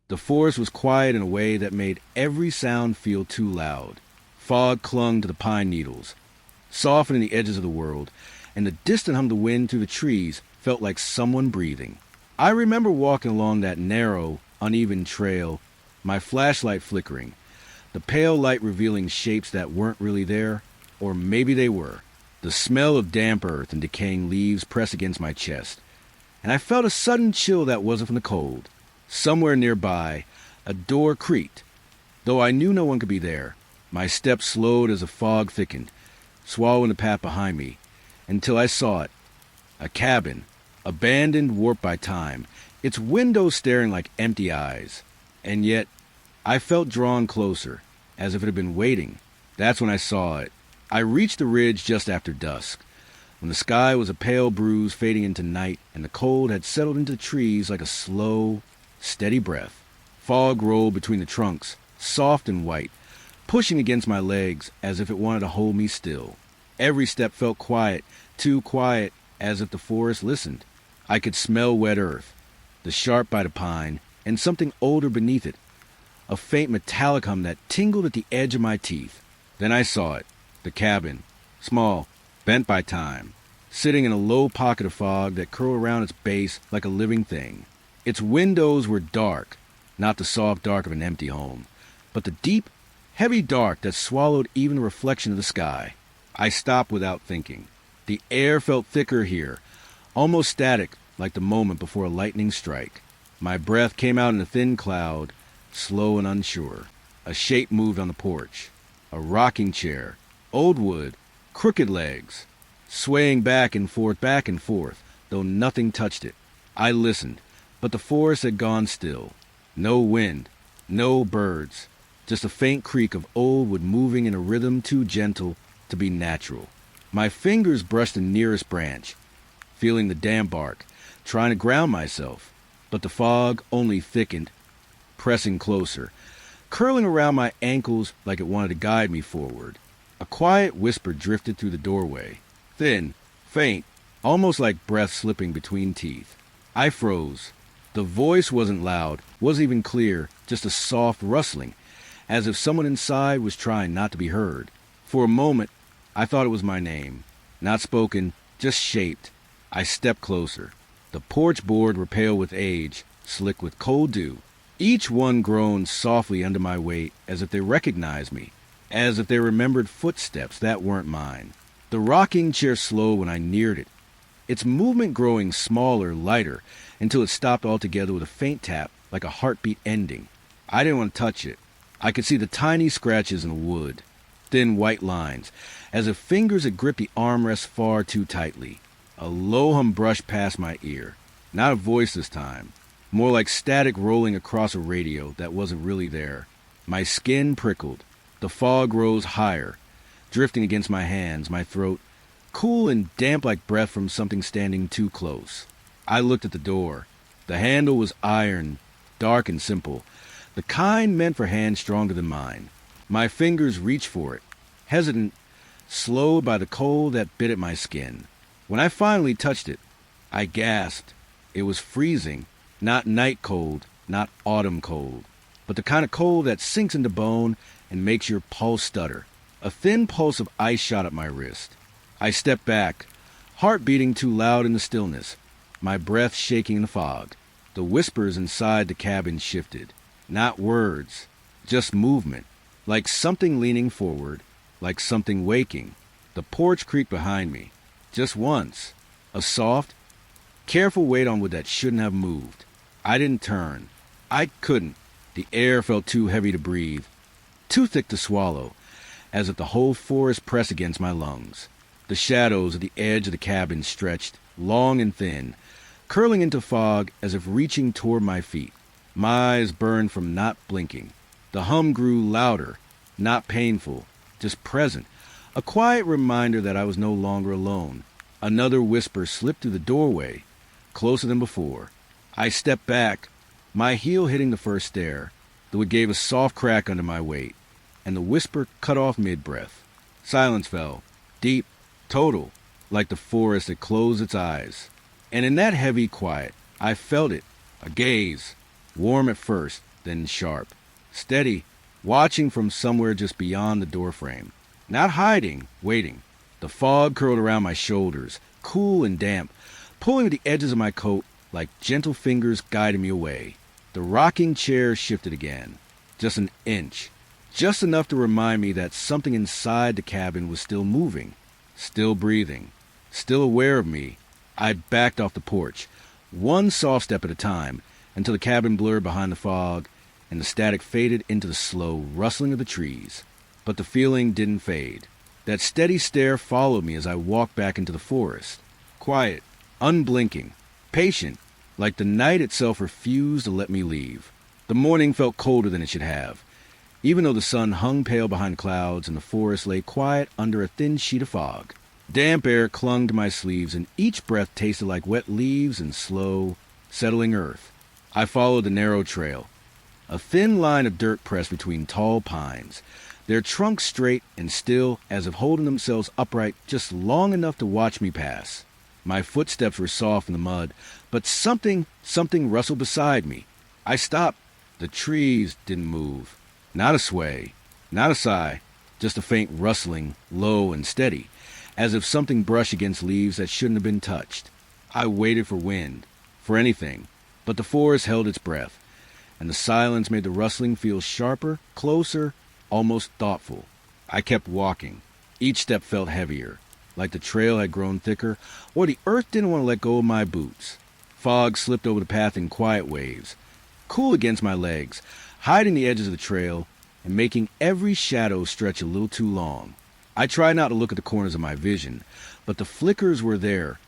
The forest was quiet in a way that made every sound feel too loud. Fog clung to the pine needles, softening the edges of the world, and the distant hum of the wind through the trees felt like someone breathing. I remember walking along that narrow, uneven trail, my flashlight flickering, the pale light revealing shapes that weren't really there, or maybe they were. The smell of damp earth and decaying leaves pressed against my chest, and I felt a sudden chill that wasn't from the cold. Somewhere nearby, a door creaked. Though I knew no one could be there, my steps slowed as the fog thickened, swallowing the path behind me, until I saw it. A cabin, abandoned, warped by time, its windows staring like empty eyes. And yet, I felt drawn closer, as if it had been waiting. That's when I saw it. I reached the ridge just after dusk, when the sky was a pale bruise fading into night and the cold had settled into the trees like a slow, steady breath. Fog rolled between the trunks, soft and white, pushing against my legs as if it wanted to hold me still. Every step felt quiet, too quiet, as if the forest listened. I could smell wet earth, the sharp bite of pine, and something older beneath it, a faint metallic hum that tingled at the edge of my teeth. Then I saw it, the cabin, small, bent by time, sitting in a low pocket of fog that curled around its base like a living thing. Its windows were dark, not the soft dark of an empty home, but the deep, heavy dark that swallowed even the reflection of the sky. I stopped without thinking. The air felt thicker here, almost static, like the moment before a lightning strike. My breath came out in a thin cloud, slow and unsure. A shape moved on the porch. A rocking chair, old wood, crooked legs, swaying back and forth, though nothing touched it. I listened, but the forest had gone still. No wind, no birds, just a faint creak of old wood moving in a rhythm too gentle to be natural. My fingers brushed the nearest branch, feeling the damp bark, trying to ground myself, but the fog only thickened, pressing closer, curling around my ankles like it wanted to guide me forward. A quiet whisper drifted through the doorway, thin, faint, almost like breath slipping between teeth. I froze. The voice wasn't loud, wasn't even clear, just a soft rustling, as if someone inside was trying not to be heard. For a moment, I thought it was my name, not spoken, just shaped. I stepped closer. The porch boards were pale with age, slick with cold dew. Each one groaned softly under my weight, as if they recognized me, as if they remembered footsteps that weren't mine. The rocking chair slowed when I neared it, its movement growing smaller, lighter, until it stopped altogether with a faint tap, like a heartbeat ending. I didn't want to touch it. I could see the tiny scratches in the wood, thin white lines, as if fingers had gripped the armrest far too tightly. A low hum brushed past my ear. Not a voice this time, more like static rolling across a radio that wasn't really there. My skin prickled. The fog rose higher, drifting against my hands, my throat, cool and damp like breath from something standing too close. I looked at the door. The handle was iron, dark and simple, the kind meant for hands stronger than mine. My fingers reached for it, hesitant, slowed by the cold that bit at my skin. When I finally touched it, I gasped. It was freezing, not night cold, not autumn cold, but the kind of cold that sinks into bone and makes your pulse stutter. A thin pulse of ice shot up my wrist. I stepped back, heart beating too loud in the stillness, my breath shaking in the fog. The whispers inside the cabin shifted. Not words, just movement, like something leaning forward, like something waking. The porch creaked behind me, just once, a soft, careful weight on wood that shouldn't have moved. I didn't turn. I couldn't. The air felt too heavy to breathe, too thick to swallow, as if the whole forest pressed against my lungs. The shadows at the edge of the cabin stretched, long and thin, curling into fog as if reaching toward my feet. My eyes burned from not blinking. The hum grew louder, not painful, just present, a quiet reminder that I was no longer alone. Another whisper slipped through the doorway, closer than before. I stepped back, my heel hitting the first stair, though it gave a soft crack under my weight, and the whisper cut off mid-breath. Silence fell, deep, total, like the forest that closed its eyes. And in that heavy quiet, I felt it, a gaze, warm at first, then sharp. Steady, watching from somewhere just beyond the doorframe. Not hiding, waiting. The fog curled around my shoulders, cool and damp, pulling at the edges of my coat like gentle fingers guiding me away. The rocking chair shifted again. Just an inch. Just enough to remind me that something inside the cabin was still moving, still breathing, still aware of me. I backed off the porch, one soft step at a time, until the cabin blurred behind the fog and the static faded into the slow rustling of the trees. But the feeling didn't fade. That steady stare followed me as I walked back into the forest. Quiet, unblinking, patient, like the night itself refused to let me leave. The morning felt colder than it should have, even though the sun hung pale behind clouds and the forest lay quiet under a thin sheet of fog. Damp air clung to my sleeves, and each breath tasted like wet leaves and slow, settling earth. I followed the narrow trail, a thin line of dirt pressed between tall pines, their trunks straight and still as if holding themselves upright just long enough to watch me pass. My footsteps were soft in the mud, but something rustled beside me. I stopped. The trees didn't move. Not a sway, not a sigh, just a faint rustling, low and steady, as if something brushed against leaves that shouldn't have been touched. I waited for wind, for anything, but the forest held its breath, and the silence made the rustling feel sharper, closer, almost thoughtful. I kept walking. Each step felt heavier, like the trail had grown thicker, or the earth didn't want to let go of my boots. Fog slipped over the path in quiet waves, cool against my legs, hiding the edges of the trail and making every shadow stretch a little too long. I tried not to look at the corners of my vision, but the flickers were there,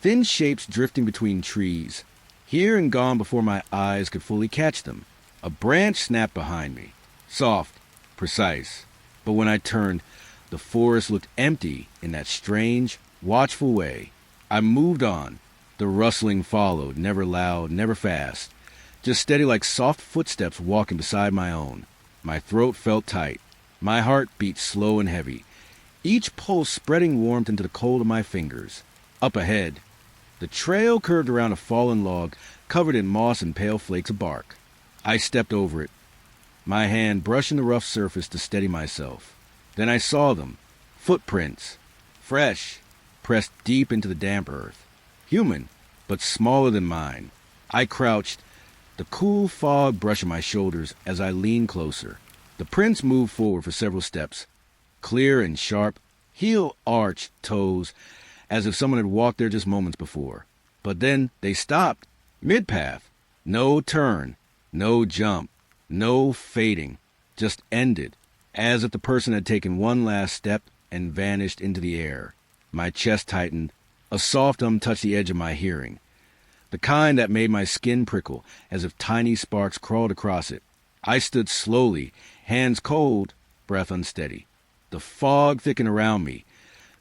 thin shapes drifting between trees, here and gone before my eyes could fully catch them. A branch snapped behind me, soft, precise, but when I turned, the forest looked empty in that strange, watchful way. I moved on. The rustling followed, never loud, never fast, just steady like soft footsteps walking beside my own. My throat felt tight. My heart beat slow and heavy, each pulse spreading warmth into the cold of my fingers. Up ahead, the trail curved around a fallen log covered in moss and pale flakes of bark. I stepped over it, my hand brushing the rough surface to steady myself. Then I saw them, footprints, fresh, pressed deep into the damp earth. Human, but smaller than mine. I crouched, the cool fog brushing my shoulders as I leaned closer. The prints moved forward for several steps, clear and sharp, heel-arched toes, as if someone had walked there just moments before. But then they stopped, mid-path. No turn, no jump, no fading, just ended, as if the person had taken one last step and vanished into the air. My chest tightened. A soft hum touched the edge of my hearing, the kind that made my skin prickle as if tiny sparks crawled across it. I stood slowly, hands cold, breath unsteady. The fog thickened around me,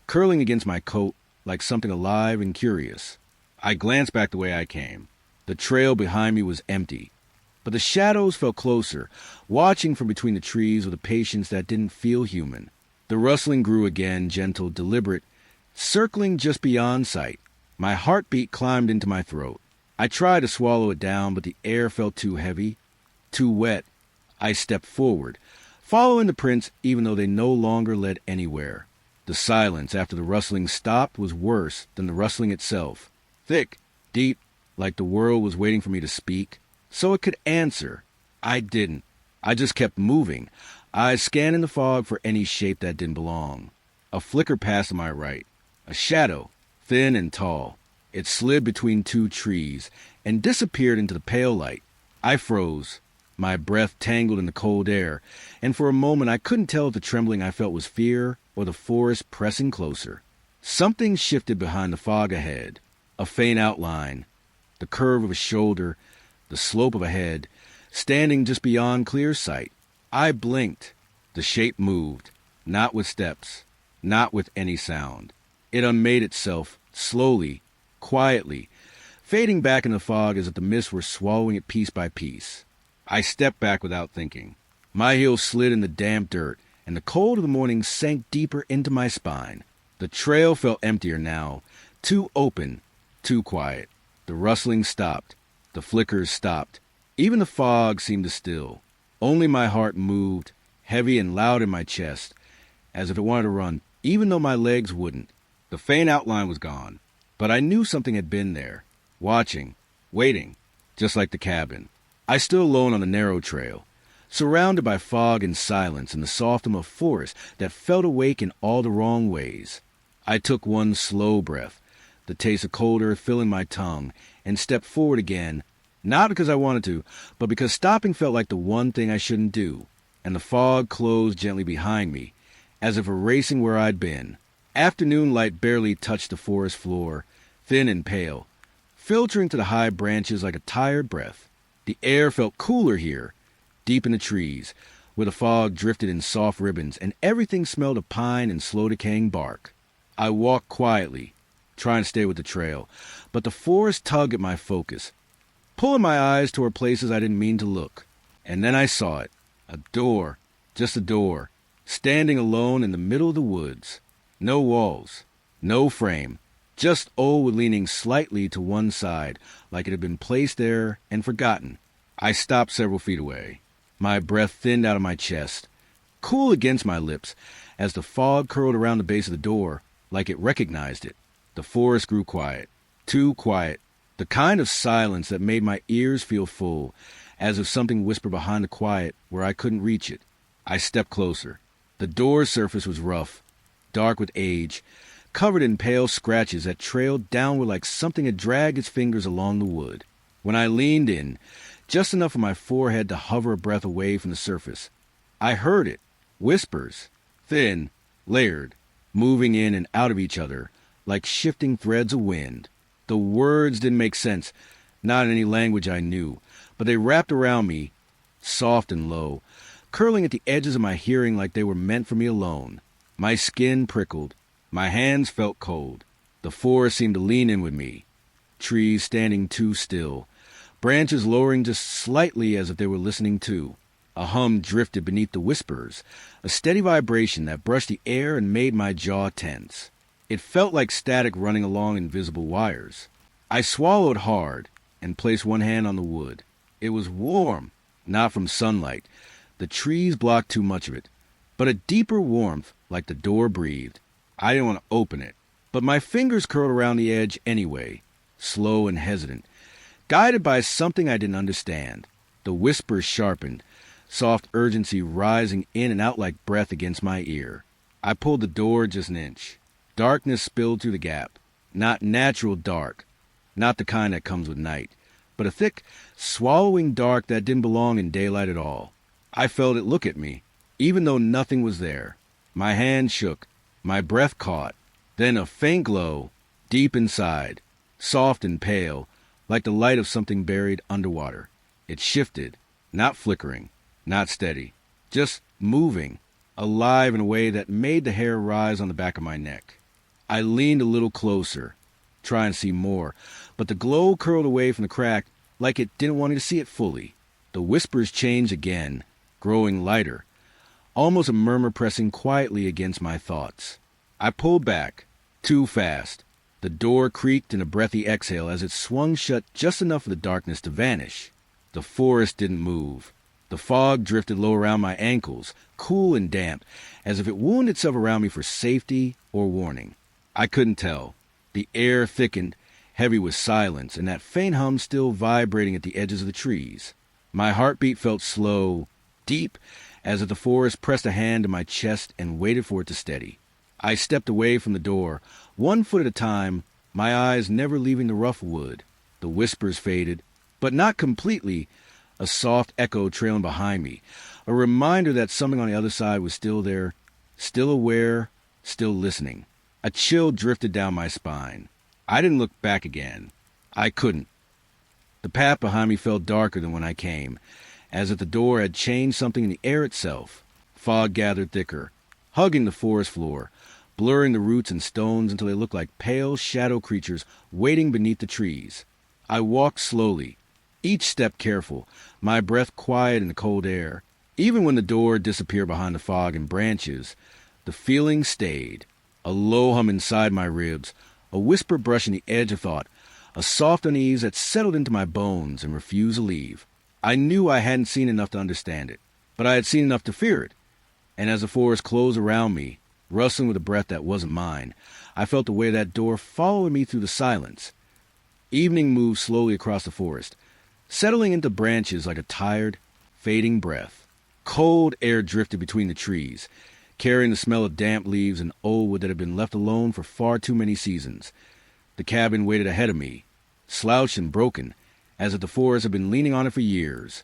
curling against my coat like something alive and curious. I glanced back the way I came. The trail behind me was empty, but the shadows felt closer, watching from between the trees with a patience that didn't feel human. The rustling grew again, gentle, deliberate, circling just beyond sight. My heartbeat climbed into my throat. I tried to swallow it down, but the air felt too heavy, too wet. I stepped forward, following the prints even though they no longer led anywhere. The silence after the rustling stopped was worse than the rustling itself. Thick, deep, like the world was waiting for me to speak, so it could answer. I didn't. I just kept moving, eyes scanning the fog for any shape that didn't belong. A flicker passed to my right. A shadow, thin and tall. It slid between two trees and disappeared into the pale light. I froze, my breath tangled in the cold air, and for a moment I couldn't tell if the trembling I felt was fear or the forest pressing closer. Something shifted behind the fog ahead, a faint outline, the curve of a shoulder, the slope of a head, standing just beyond clear sight. I blinked. The shape moved, not with steps, not with any sound. It unmade itself, slowly, quietly, fading back in the fog as if the mist were swallowing it piece by piece. I stepped back without thinking. My heels slid in the damp dirt, and the cold of the morning sank deeper into my spine. The trail felt emptier now, too open, too quiet. The rustling stopped. The flickers stopped. Even the fog seemed to still. Only my heart moved, heavy and loud in my chest, as if it wanted to run, even though my legs wouldn't. The faint outline was gone, but I knew something had been there, watching, waiting, just like the cabin. I stood alone on the narrow trail, surrounded by fog and silence and the soft hum of forest that felt awake in all the wrong ways. I took one slow breath, the taste of cold earth filling my tongue, and stepped forward again, not because I wanted to, but because stopping felt like the one thing I shouldn't do, and the fog closed gently behind me, as if erasing where I'd been. Afternoon light barely touched the forest floor, thin and pale, filtering to the high branches like a tired breath. The air felt cooler here, deep in the trees, where the fog drifted in soft ribbons and everything smelled of pine and slow-decaying bark. I walked quietly, trying to stay with the trail, but the forest tugged at my focus, pulling my eyes toward places I didn't mean to look. And then I saw it. A door, just a door, standing alone in the middle of the woods. No walls, no frame, just old leaning slightly to one side, like it had been placed there and forgotten. I stopped several feet away. My breath thinned out of my chest, cool against my lips, as the fog curled around the base of the door, like it recognized it. The forest grew quiet, too quiet, the kind of silence that made my ears feel full, as if something whispered behind the quiet where I couldn't reach it. I stepped closer. The door's surface was rough, dark with age, covered in pale scratches that trailed downward like something had dragged its fingers along the wood. When I leaned in, just enough for my forehead to hover a breath away from the surface, I heard it, whispers, thin, layered, moving in and out of each other, like shifting threads of wind. The words didn't make sense, not in any language I knew, but they wrapped around me, soft and low, curling at the edges of my hearing like they were meant for me alone. My skin prickled. My hands felt cold. The forest seemed to lean in with me, trees standing too still, branches lowering just slightly as if they were listening too. A hum drifted beneath the whispers, a steady vibration that brushed the air and made my jaw tense. It felt like static running along invisible wires. I swallowed hard and placed one hand on the wood. It was warm, not from sunlight. The trees blocked too much of it, but a deeper warmth like the door breathed. I didn't want to open it, but my fingers curled around the edge anyway, slow and hesitant, guided by something I didn't understand. The whispers sharpened, soft urgency rising in and out like breath against my ear. I pulled the door just an inch. Darkness spilled through the gap. Not natural dark, not the kind that comes with night, but a thick, swallowing dark that didn't belong in daylight at all. I felt it look at me, even though nothing was there. My hand shook, my breath caught, then a faint glow, deep inside, soft and pale, like the light of something buried underwater. It shifted, not flickering, not steady, just moving, alive in a way that made the hair rise on the back of my neck. I leaned a little closer, trying to see more, but the glow curled away from the crack like it didn't want me to see it fully. The whispers changed again, growing lighter, almost a murmur pressing quietly against my thoughts. I pulled back, too fast. The door creaked in a breathy exhale as it swung shut just enough for the darkness to vanish. The forest didn't move. The fog drifted low around my ankles, cool and damp, as if it wound itself around me for safety or warning. I couldn't tell. The air thickened, heavy with silence, and that faint hum still vibrating at the edges of the trees. My heartbeat felt slow, deep, as if the forest pressed a hand to my chest and waited for it to steady. I stepped away from the door, 1 foot at a time, my eyes never leaving the rough wood. The whispers faded, but not completely, a soft echo trailing behind me, a reminder that something on the other side was still there, still aware, still listening. A chill drifted down my spine. I didn't look back again. I couldn't. The path behind me felt darker than when I came, as if the door had changed something in the air itself. Fog gathered thicker, hugging the forest floor, blurring the roots and stones until they looked like pale shadow creatures waiting beneath the trees. I walked slowly, each step careful, my breath quiet in the cold air. Even when the door disappeared behind the fog and branches, the feeling stayed. A low hum inside my ribs, a whisper brushing the edge of thought, a soft unease that settled into my bones and refused to leave. I knew I hadn't seen enough to understand it, but I had seen enough to fear it. And as the forest closed around me, rustling with a breath that wasn't mine, I felt the weight of that door following me through the silence. Evening moved slowly across the forest, settling into branches like a tired, fading breath. Cold air drifted between the trees, carrying the smell of damp leaves and old wood that had been left alone for far too many seasons. The cabin waited ahead of me, slouched and broken, as if the forest had been leaning on it for years.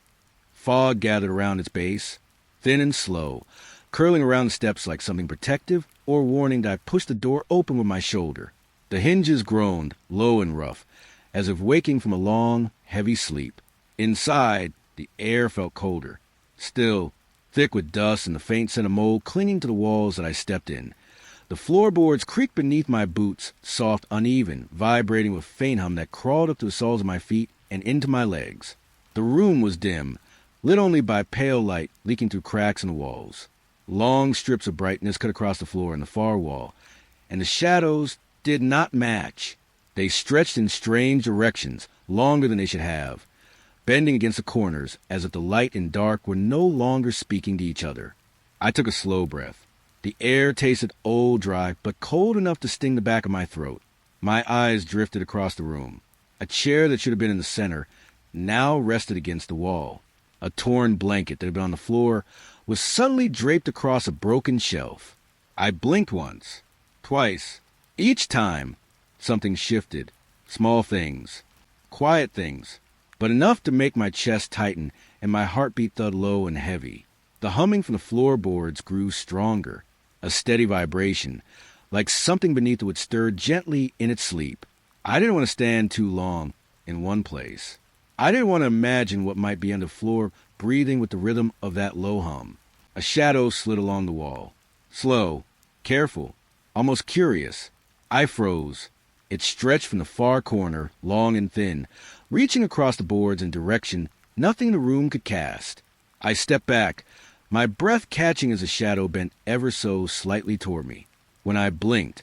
Fog gathered around its base, thin and slow, curling around the steps like something protective or warning that I pushed the door open with my shoulder. The hinges groaned, low and rough, as if waking from a long, heavy sleep. Inside, the air felt colder, still, thick with dust and the faint scent of mold clinging to the walls that I stepped in. The floorboards creaked beneath my boots, soft, uneven, vibrating with faint hum that crawled up to the soles of my feet and into my legs. The room was dim, lit only by pale light leaking through cracks in the walls. Long strips of brightness cut across the floor and the far wall, and the shadows did not match. They stretched in strange directions, longer than they should have, bending against the corners as if the light and dark were no longer speaking to each other. I took a slow breath. The air tasted old, dry, but cold enough to sting the back of my throat. My eyes drifted across the room. A chair that should have been in the center now rested against the wall. A torn blanket that had been on the floor was suddenly draped across a broken shelf. I blinked once, twice. Each time, something shifted. Small things, quiet things, but enough to make my chest tighten and my heartbeat thud low and heavy. The humming from the floorboards grew stronger, a steady vibration, like something beneath it would stir gently in its sleep. I didn't want to stand too long in one place. I didn't want to imagine what might be under the floor breathing with the rhythm of that low hum. A shadow slid along the wall. Slow, careful, almost curious. I froze. It stretched from the far corner, long and thin, reaching across the boards in direction nothing in the room could cast. I stepped back, my breath catching as the shadow bent ever so slightly toward me. When I blinked,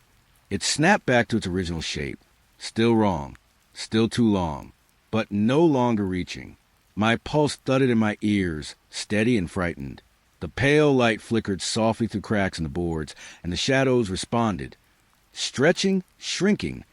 it snapped back to its original shape. Still wrong, still too long, but no longer reaching. My pulse thudded in my ears, steady and frightened. The pale light flickered softly through cracks in the boards, and the shadows responded, stretching, shrinking,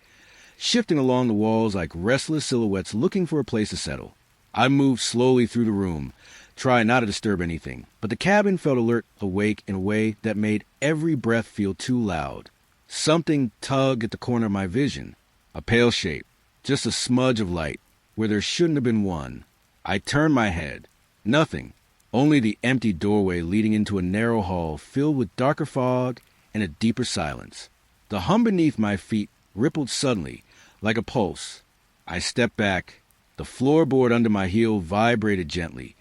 shifting along the walls like restless silhouettes looking for a place to settle. I moved slowly through the room, trying not to disturb anything, but the cabin felt alert, awake in a way that made every breath feel too loud. Something tugged at the corner of my vision, a pale shape, just a smudge of light, where there shouldn't have been one. I turned my head. Nothing, only the empty doorway leading into a narrow hall filled with darker fog and a deeper silence. The hum beneath my feet rippled suddenly, like a pulse. I stepped back. The floorboard under my heel vibrated gently,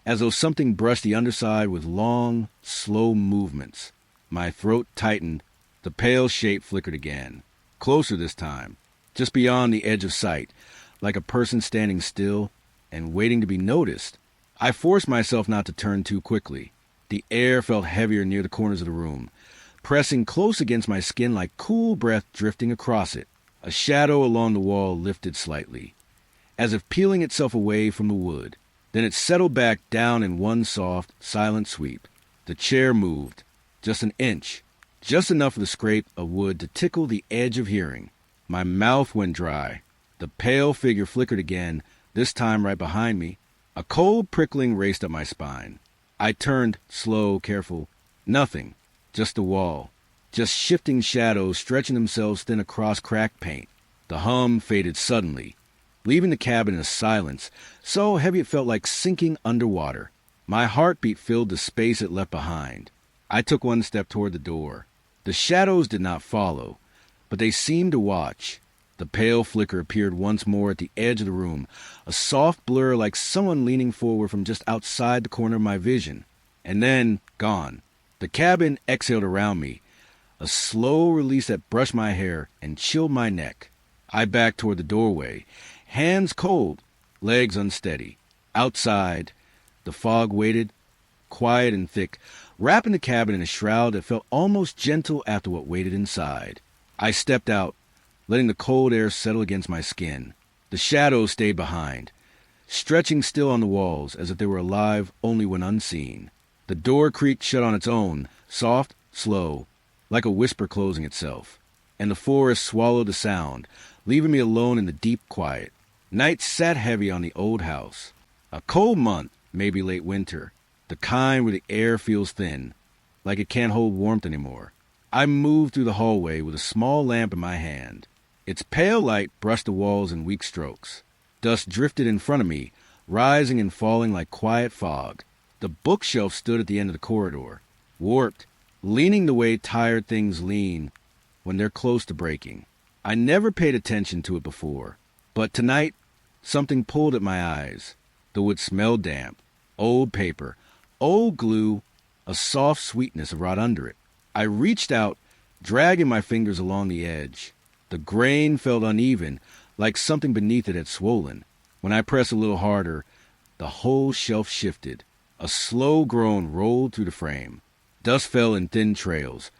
as though something brushed the underside with long, slow movements. My throat tightened. The pale shape flickered again. Closer this time, just beyond the edge of sight, like a person standing still and waiting to be noticed. I forced myself not to turn too quickly. The air felt heavier near the corners of the room, pressing close against my skin like cool breath drifting across it. A shadow along the wall lifted slightly, as if peeling itself away from the wood. Then it settled back down in one soft, silent sweep. The chair moved, just an inch, just enough for the scrape of wood to tickle the edge of hearing. My mouth went dry. The pale figure flickered again, this time right behind me. A cold prickling raced up my spine. I turned, slow, careful. Nothing, just the wall, just shifting shadows stretching themselves thin across cracked paint. The hum faded suddenly, leaving the cabin in a silence so heavy it felt like sinking underwater. My heartbeat filled the space it left behind. I took one step toward the door. The shadows did not follow, but they seemed to watch. The pale flicker appeared once more at the edge of the room, a soft blur like someone leaning forward from just outside the corner of my vision. And then, gone. The cabin exhaled around me, a slow release that brushed my hair and chilled my neck. I backed toward the doorway, hands cold, legs unsteady. Outside, the fog waited, quiet and thick, wrapping the cabin in a shroud that felt almost gentle after what waited inside. I stepped out, letting the cold air settle against my skin. The shadows stayed behind, stretching still on the walls as if they were alive only when unseen. The door creaked shut on its own, soft, slow, like a whisper closing itself. And the forest swallowed the sound, leaving me alone in the deep quiet. Night sat heavy on the old house. A cold month, maybe late winter, the kind where the air feels thin, like it can't hold warmth anymore. I moved through the hallway with a small lamp in my hand. Its pale light brushed the walls in weak strokes. Dust drifted in front of me, rising and falling like quiet fog. The bookshelf stood at the end of the corridor, warped, leaning the way tired things lean when they're close to breaking. I never paid attention to it before, but tonight something pulled at my eyes. The wood smelled damp, old paper, old glue, a soft sweetness wrought under it. I reached out, dragging my fingers along the edge. The grain felt uneven, like something beneath it had swollen. When I pressed a little harder, the whole shelf shifted. A slow groan rolled through the frame. Dust fell in thin trails,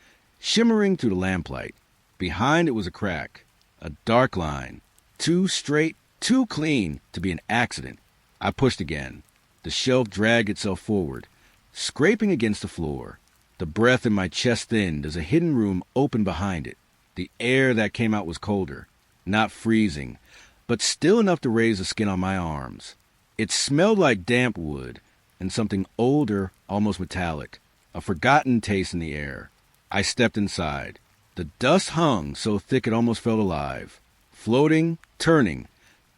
shimmering through the lamplight. Behind it was a crack, a dark line, too straight, too clean to be an accident. I pushed again. The shelf dragged itself forward, scraping against the floor. The breath in my chest thinned as a hidden room opened behind it. The air that came out was colder, not freezing, but still enough to raise the skin on my arms. It smelled like damp wood and something older, almost metallic, a forgotten taste in the air. I stepped inside. The dust hung so thick it almost felt alive, floating, turning,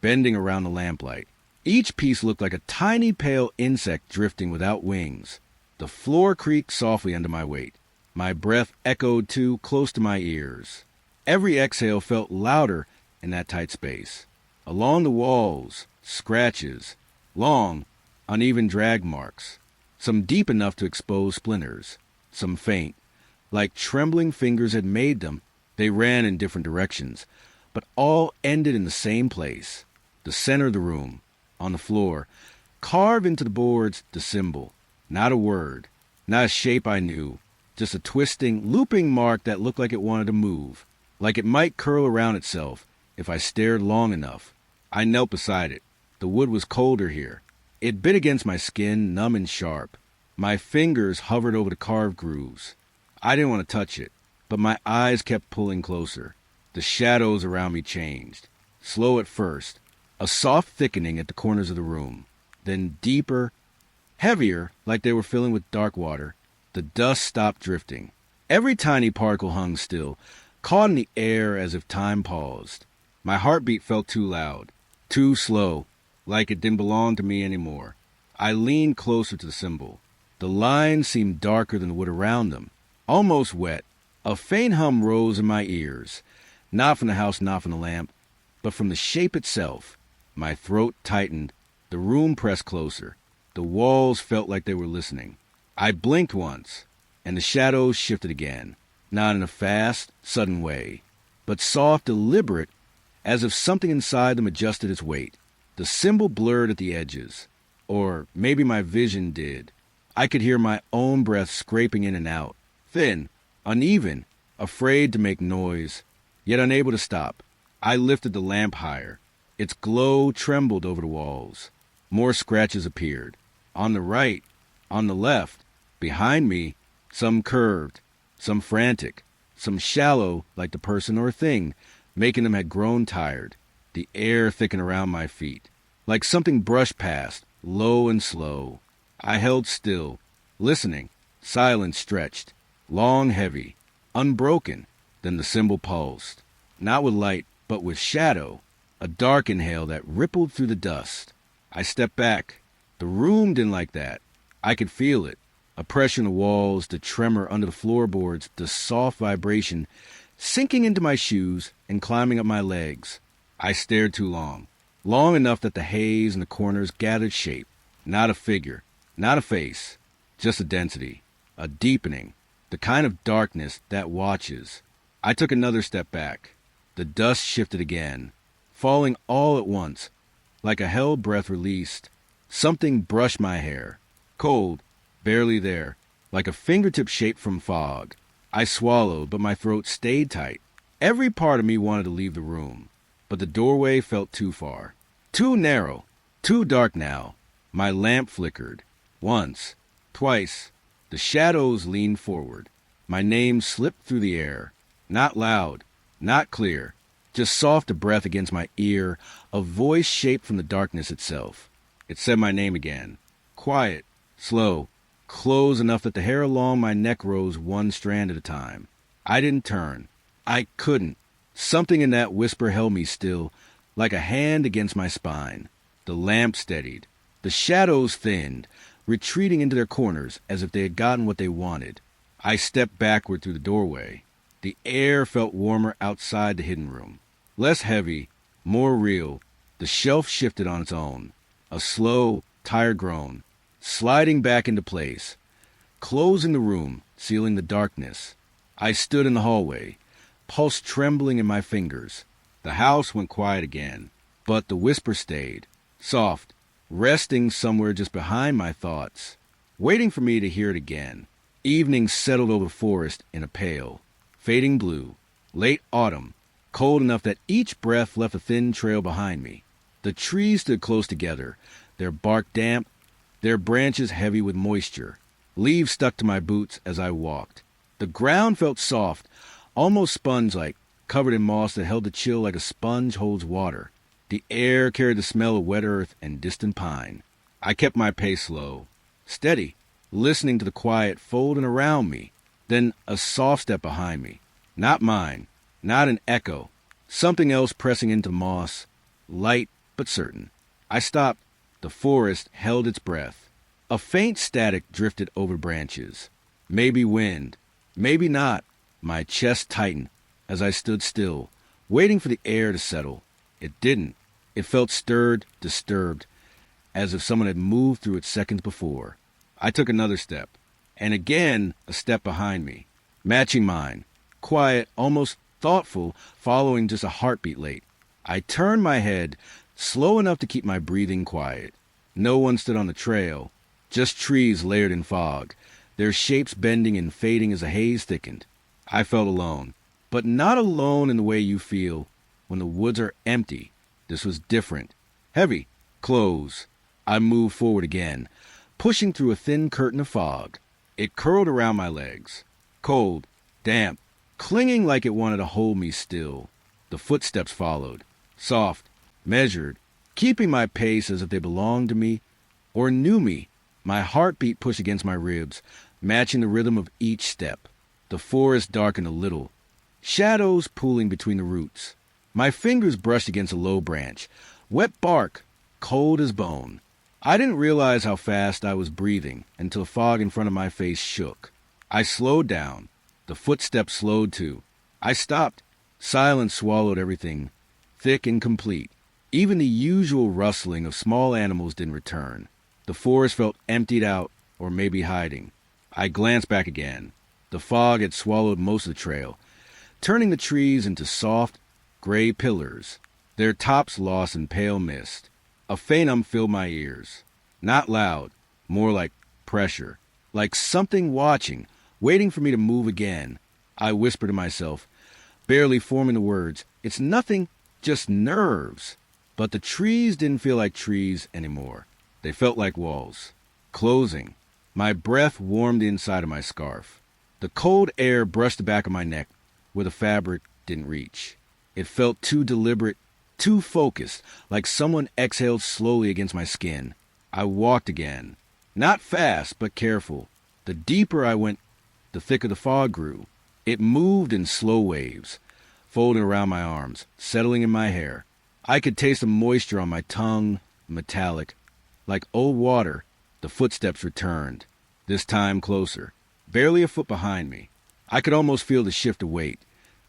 bending around the lamplight. Each piece looked like a tiny pale insect drifting without wings. The floor creaked softly under my weight. My breath echoed too close to my ears. Every exhale felt louder in that tight space. Along the walls, scratches, long, uneven drag marks, some deep enough to expose splinters, some faint, like trembling fingers had made them. They ran in different directions, but all ended in the same place, the center of the room, on the floor, carved into the boards the symbol. Not a word, not a shape I knew, just a twisting, looping mark that looked like it wanted to move, like it might curl around itself if I stared long enough. I knelt beside it. The wood was colder here. It bit against my skin, numb and sharp. My fingers hovered over the carved grooves. I didn't want to touch it, but my eyes kept pulling closer. The shadows around me changed. Slow at first, a soft thickening at the corners of the room, then deeper, heavier, like they were filling with dark water. The dust stopped drifting. Every tiny particle hung still, caught in the air as if time paused. My heartbeat felt too loud, too slow, like it didn't belong to me anymore. I leaned closer to the symbol. The lines seemed darker than the wood around them, almost wet. A faint hum rose in my ears, not from the house, not from the lamp, but from the shape itself. My throat tightened. The room pressed closer. The walls felt like they were listening. I blinked once, and the shadows shifted again, not in a fast, sudden way, but soft, deliberate, as if something inside them adjusted its weight. The symbol blurred at the edges, or maybe my vision did. I could hear my own breath scraping in and out, thin, uneven, afraid to make noise, yet unable to stop. I lifted the lamp higher. Its glow trembled over the walls. More scratches appeared. On the right, on the left, behind me, some curved, some frantic, some shallow like the person or thing, making them had grown tired. The air thickened around my feet, like something brushed past, low and slow. I held still, listening. Silence stretched, long, heavy, unbroken. Then the symbol pulsed, not with light, but with shadow, a dark inhale that rippled through the dust. I stepped back. The room didn't like that. I could feel it, a pressure in the walls, the tremor under the floorboards, the soft vibration sinking into my shoes and climbing up my legs. I stared too long, long enough that the haze in the corners gathered shape. Not a figure, not a face, just a density, a deepening, the kind of darkness that watches. I took another step back. The dust shifted again, falling all at once, like a held breath released. Something brushed my hair, cold, barely there, like a fingertip shaped from fog. I swallowed, but my throat stayed tight. Every part of me wanted to leave the room, but the doorway felt too far, too narrow, Too dark now. My lamp flickered. Once, twice. The shadows leaned forward. My name slipped through the air. Not loud, not clear. Just soft a breath against my ear, a voice shaped from the darkness itself. It said my name again. Quiet, slow, close enough that the hair along my neck rose one strand at a time. I didn't turn. I couldn't. Something in that whisper held me still, like a hand against my spine. The lamp steadied. The shadows thinned, retreating into their corners as if they had gotten what they wanted. I stepped backward through the doorway. The air felt warmer outside the hidden room. Less heavy, more real. The shelf shifted on its own. A slow, tired groan, sliding back into place, closing the room, sealing the darkness. I stood in the hallway, pulse trembling in my fingers. The house went quiet again, but the whisper stayed, soft, resting somewhere just behind my thoughts, waiting for me to hear it again. Evening settled over the forest in a pale, fading blue, late autumn, cold enough that each breath left a thin trail behind me. The trees stood close together, their bark damp, their branches heavy with moisture. Leaves stuck to my boots as I walked. The ground felt soft, almost sponge-like, covered in moss that held the chill like a sponge holds water. The air carried the smell of wet earth and distant pine. I kept my pace low, steady, listening to the quiet folding around me. Then a soft step behind me. Not mine, not an echo. Something else pressing into moss, light but certain. I stopped. The forest held its breath. A faint static drifted over branches. Maybe wind, maybe not. My chest tightened as I stood still, waiting for the air to settle. It didn't. It felt stirred, disturbed, as if someone had moved through it seconds before. I took another step, and again a step behind me, matching mine, quiet, almost thoughtful, following just a heartbeat late. I turned my head, slow enough to keep my breathing quiet. No one stood on the trail, just trees layered in fog, their shapes bending and fading as the haze thickened. I felt alone, but not alone in the way you feel when the woods are empty. This was different. Heavy, close. I moved forward again, pushing through a thin curtain of fog. It curled around my legs, cold, damp, clinging like it wanted to hold me still. The footsteps followed, soft, measured, keeping my pace as if they belonged to me or knew me. My heartbeat pushed against my ribs, matching the rhythm of each step. The forest darkened a little, shadows pooling between the roots. My fingers brushed against a low branch, wet bark, cold as bone. I didn't realize how fast I was breathing until the fog in front of my face shook. I slowed down. The footsteps slowed too. I stopped. Silence swallowed everything, thick and complete. Even the usual rustling of small animals didn't return. The forest felt emptied out, or maybe hiding. I glanced back again. The fog had swallowed most of the trail, turning the trees into soft, gray pillars, their tops lost in pale mist. A faint hum filled my ears. Not loud, more like pressure, like something watching, waiting for me to move again. I whispered to myself, barely forming the words, "It's nothing, just nerves." But the trees didn't feel like trees anymore. They felt like walls, closing. My breath warmed the inside of my scarf. The cold air brushed the back of my neck where the fabric didn't reach. It felt too deliberate, too focused, like someone exhaled slowly against my skin. I walked again, not fast, but careful. The deeper I went, the thicker the fog grew. It moved in slow waves, folding around my arms, settling in my hair. I could taste the moisture on my tongue, metallic. Like old water, the footsteps returned, this time closer, barely a foot behind me. I could almost feel the shift of weight,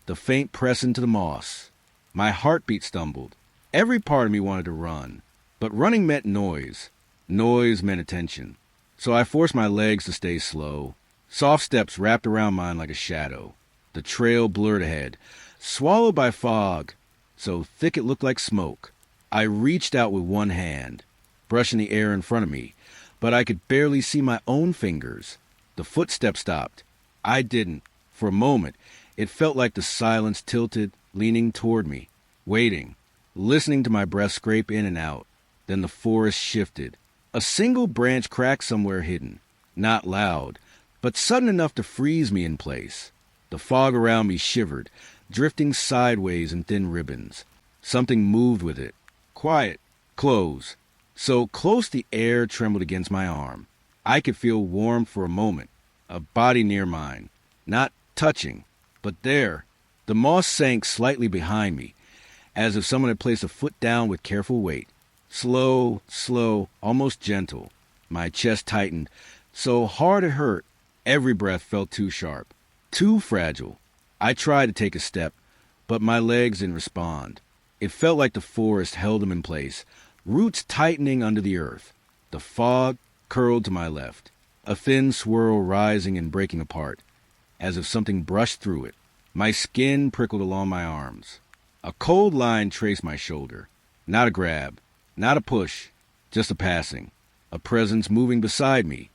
the faint press into the moss. My heartbeat stumbled. Every part of me wanted to run, but running meant noise. Noise meant attention. So I forced my legs to stay slow. Soft steps wrapped around mine like a shadow. The trail blurred ahead, swallowed by fog, so thick it looked like smoke. I reached out with one hand, brushing the air in front of me, but I could barely see my own fingers. The footsteps stopped. I didn't. For a moment, it felt like the silence tilted, leaning toward me, waiting, listening to my breath scrape in and out. Then the forest shifted. A single branch cracked somewhere hidden. Not loud, but sudden enough to freeze me in place. The fog around me shivered, drifting sideways in thin ribbons. Something moved with it. Quiet. Close. So close the air trembled against my arm. I could feel warm for a moment. A body near mine. Not touching, but there. The moss sank slightly behind me, as if someone had placed a foot down with careful weight. Slow, almost gentle. My chest tightened, so hard it hurt. Every breath felt too sharp, too fragile. I tried to take a step, but my legs didn't respond. It felt like the forest held them in place, roots tightening under the earth. The fog curled to my left, a thin swirl rising and breaking apart, as if something brushed through it. My skin prickled along my arms. A cold line traced my shoulder. Not a grab, not a push, just a passing. A presence moving beside me,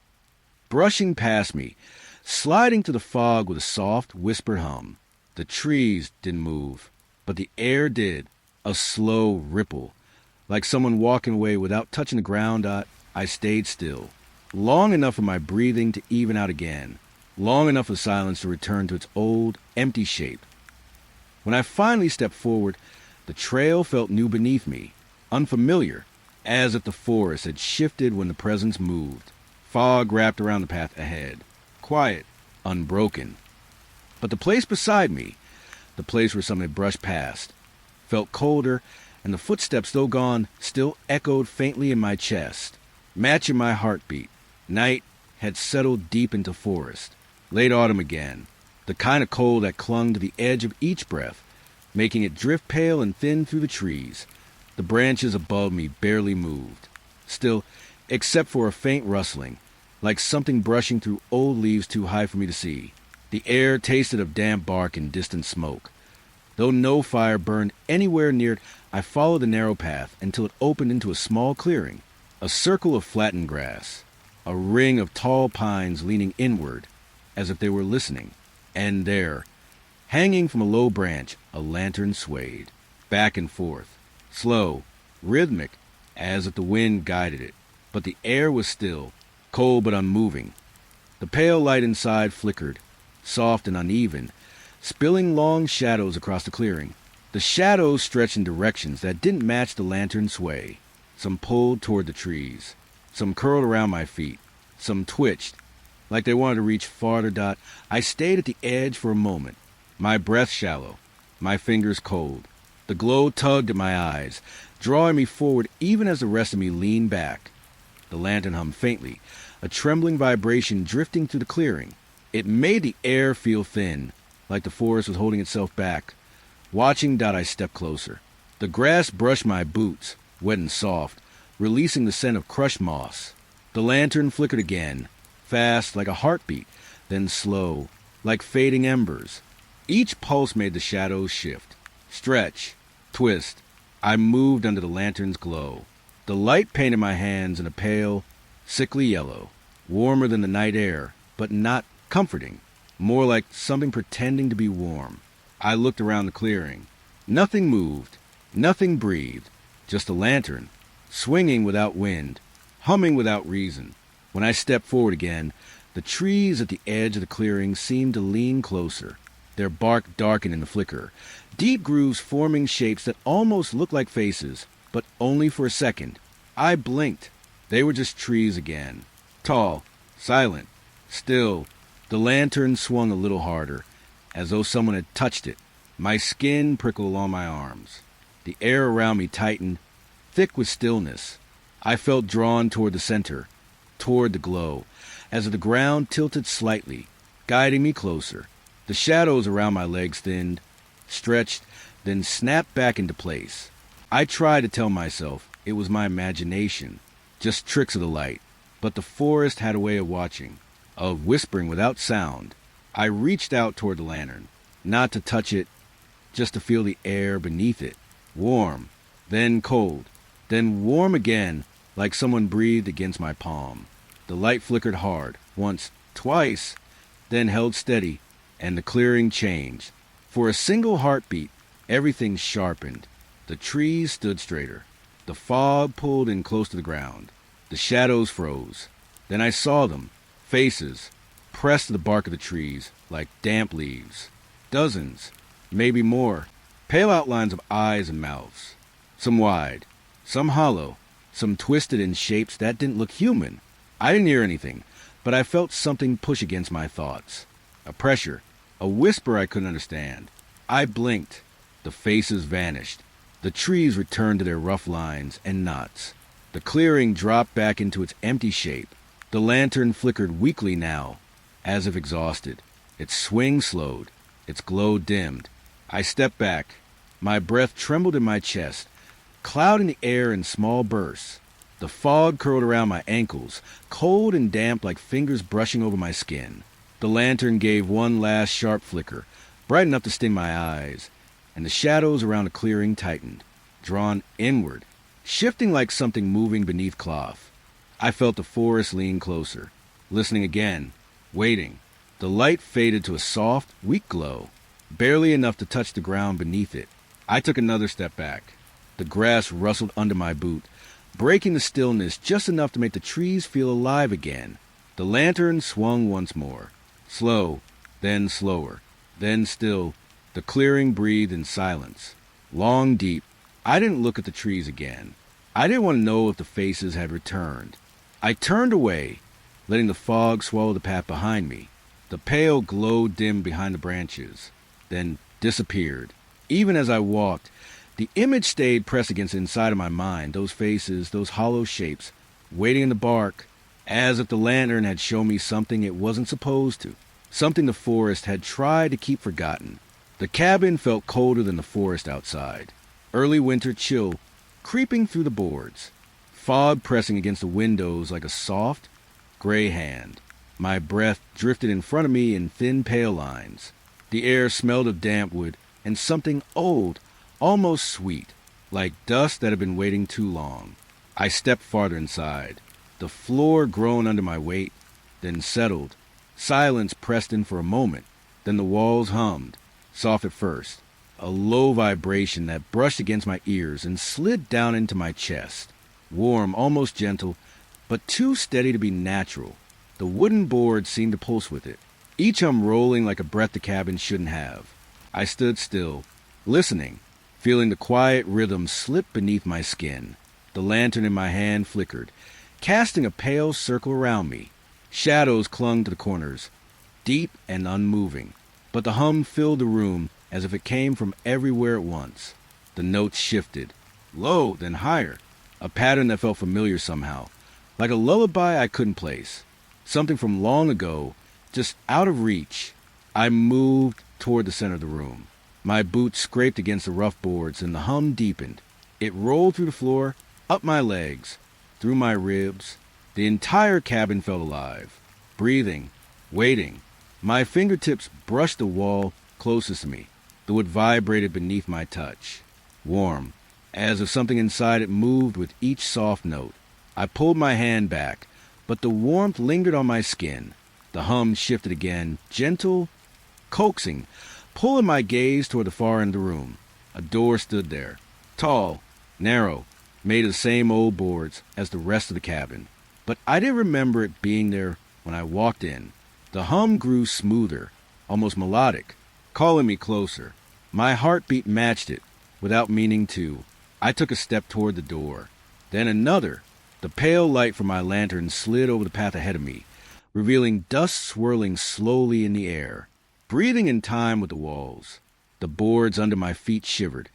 brushing past me, sliding to the fog with a soft, whispered hum. The trees didn't move, but the air did, a slow ripple, like someone walking away without touching the ground. I stayed still, long enough for my breathing to even out again, long enough for silence to return to its old, empty shape. When I finally stepped forward, the trail felt new beneath me, unfamiliar, as if the forest had shifted when the presence moved. Fog wrapped around the path ahead, quiet, unbroken. But the place beside me, the place where someone had brushed past, felt colder, and the footsteps, though gone, still echoed faintly in my chest, matching my heartbeat. Night had settled deep into forest. Late autumn again, the kind of cold that clung to the edge of each breath, making it drift pale and thin through the trees. The branches above me barely moved, still, except for a faint rustling, like something brushing through old leaves too high for me to see. The air tasted of damp bark and distant smoke. Though no fire burned anywhere near it, I followed the narrow path until it opened into a small clearing, a circle of flattened grass, a ring of tall pines leaning inward, as if they were listening. And there, hanging from a low branch, a lantern swayed, back and forth, slow, rhythmic, as if the wind guided it. But the air was still, cold but unmoving. The pale light inside flickered, soft and uneven, spilling long shadows across the clearing. The shadows stretched in directions that didn't match the lantern's sway. Some pulled toward the trees, some curled around my feet, some twitched, like they wanted to reach farther. I stayed at the edge for a moment, my breath shallow, my fingers cold. The glow tugged at my eyes, drawing me forward even as the rest of me leaned back. The lantern hummed faintly, a trembling vibration drifting through the clearing. It made the air feel thin, like the forest was holding itself back. Watching, I stepped closer. The grass brushed my boots, wet and soft, releasing the scent of crushed moss. The lantern flickered again, fast like a heartbeat, then slow, like fading embers. Each pulse made the shadows shift, stretch, twist. I moved under the lantern's glow. The light painted my hands in a pale, sickly yellow, warmer than the night air, but not comforting, more like something pretending to be warm. I looked around the clearing. Nothing moved, nothing breathed, just the lantern, swinging without wind, humming without reason. When I stepped forward again, the trees at the edge of the clearing seemed to lean closer, their bark darkened in the flicker, deep grooves forming shapes that almost looked like faces, but only for a second. I blinked. They were just trees again, tall, silent, still. The lantern swung a little harder, as though someone had touched it. My skin prickled along my arms. The air around me tightened, thick with stillness. I felt drawn toward the center, toward the glow, as if the ground tilted slightly, guiding me closer. The shadows around my legs thinned, stretched, then snapped back into place. I tried to tell myself it was my imagination, just tricks of the light, but the forest had a way of watching, of whispering without sound. I reached out toward the lantern, not to touch it, just to feel the air beneath it, warm, then cold, then warm again, like someone breathed against my palm. The light flickered hard, once, twice, then held steady, and the clearing changed. For a single heartbeat, everything sharpened. The trees stood straighter. The fog pulled in close to the ground. The shadows froze. Then I saw them, faces, pressed to the bark of the trees like damp leaves. Dozens, maybe more, pale outlines of eyes and mouths. Some wide, some hollow, some twisted in shapes that didn't look human. I didn't hear anything, but I felt something push against my thoughts. A pressure, a whisper I couldn't understand. I blinked. The faces vanished. The trees returned to their rough lines and knots. The clearing dropped back into its empty shape. The lantern flickered weakly now, as if exhausted. Its swing slowed. Its glow dimmed. I stepped back. My breath trembled in my chest, clouding the air in small bursts. The fog curled around my ankles, cold and damp like fingers brushing over my skin. The lantern gave one last sharp flicker, bright enough to sting my eyes, and the shadows around the clearing tightened, drawn inward, shifting like something moving beneath cloth. I felt the forest lean closer, listening again, waiting. The light faded to a soft, weak glow, barely enough to touch the ground beneath it. I took another step back. The grass rustled under my boot, breaking the stillness just enough to make the trees feel alive again. The lantern swung once more, slow, then slower, then still. The clearing breathed in silence, long, deep. I didn't look at the trees again. I didn't want to know if the faces had returned. I turned away, letting the fog swallow the path behind me. The pale glow dimmed behind the branches, then disappeared. Even as I walked, the image stayed pressed against the inside of my mind, those faces, those hollow shapes, waiting in the bark, as if the lantern had shown me something it wasn't supposed to, something the forest had tried to keep forgotten. The cabin felt colder than the forest outside, early winter chill creeping through the boards, fog pressing against the windows like a soft, gray hand. My breath drifted in front of me in thin, pale lines. The air smelled of damp wood and something old, almost sweet, like dust that had been waiting too long. I stepped farther inside. The floor groaned under my weight, then settled. Silence pressed in for a moment. Then the walls hummed, soft at first, a low vibration that brushed against my ears and slid down into my chest. Warm, almost gentle, but too steady to be natural. The wooden boards seemed to pulse with it, each hum rolling like a breath the cabin shouldn't have. I stood still, listening, feeling the quiet rhythm slip beneath my skin. The lantern in my hand flickered, casting a pale circle around me. Shadows clung to the corners, deep and unmoving, but the hum filled the room as if it came from everywhere at once. The notes shifted, low, then higher, a pattern that felt familiar somehow, like a lullaby I couldn't place, something from long ago, just out of reach. I moved toward the center of the room. My boots scraped against the rough boards, and the hum deepened. It rolled through the floor, up my legs, through my ribs. The entire cabin felt alive, breathing, waiting. My fingertips brushed the wall closest to me. The wood vibrated beneath my touch, warm, as if something inside it moved with each soft note. I pulled my hand back, but the warmth lingered on my skin. The hum shifted again, gentle, coaxing, pulling my gaze toward the far end of the room. A door stood there, tall, narrow, made of the same old boards as the rest of the cabin. But I didn't remember it being there when I walked in. The hum grew smoother, almost melodic, calling me closer. My heartbeat matched it, without meaning to. I took a step toward the door, then another. The pale light from my lantern slid over the path ahead of me, revealing dust swirling slowly in the air, breathing in time with the walls. The boards under my feet shivered,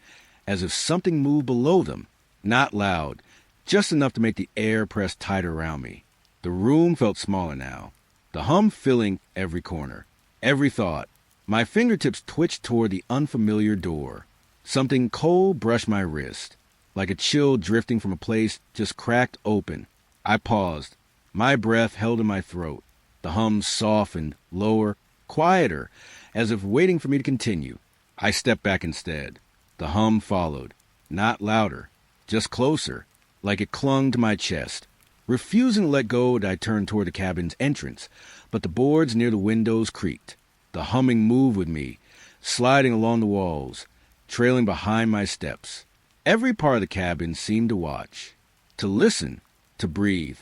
as if something moved below them, not loud, just enough to make the air press tighter around me. The room felt smaller now, the hum filling every corner, every thought. My fingertips twitched toward the unfamiliar door. Something cold brushed my wrist, like a chill drifting from a place just cracked open. I paused, my breath held in my throat. The hum softened, lower, quieter, as if waiting for me to continue. I stepped back instead. The hum followed, not louder, just closer, like it clung to my chest. Refusing to let go, I turned toward the cabin's entrance, but the boards near the windows creaked. The humming moved with me, sliding along the walls, trailing behind my steps. Every part of the cabin seemed to watch, to listen, to breathe.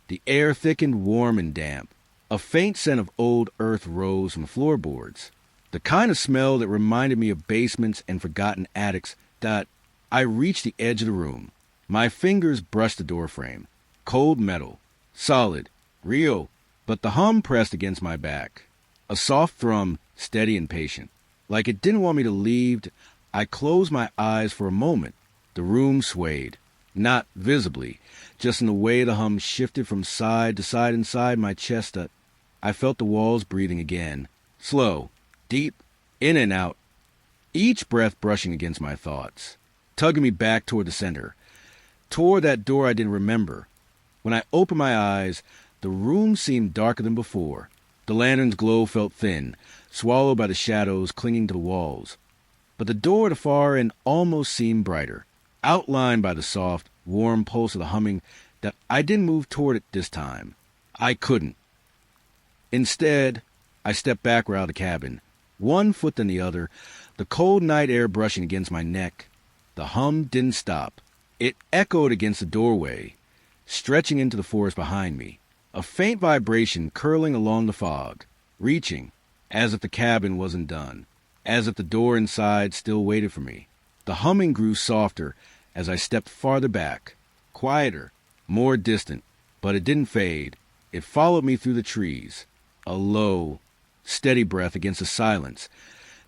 The air thickened warm and damp. A faint scent of old earth rose from floorboards, the kind of smell that reminded me of basements and forgotten attics. I reached the edge of the room. My fingers brushed the doorframe. Cold metal, solid, real, but the hum pressed against my back. A soft thrum, steady and patient. Like it didn't want me to leave. I closed my eyes for a moment. The room swayed. Not visibly, just in the way the hum shifted from side to side inside my chest. I felt the walls breathing again. Slow, deep, in and out. Each breath brushing against my thoughts, tugging me back toward the center, toward that door I didn't remember. When I opened my eyes, the room seemed darker than before. The lantern's glow felt thin, swallowed by the shadows clinging to the walls. But the door at the far end almost seemed brighter, outlined by the soft, warm pulse of the humming. That I didn't move toward it this time. I couldn't. Instead, I stepped backward out of the cabin, one foot than the other, the cold night air brushing against my neck. The hum didn't stop. It echoed against the doorway, stretching into the forest behind me, a faint vibration curling along the fog, reaching, as if the cabin wasn't done, as if the door inside still waited for me. The humming grew softer as I stepped farther back, quieter, more distant, but it didn't fade. It followed me through the trees, a low, steady breath against the silence,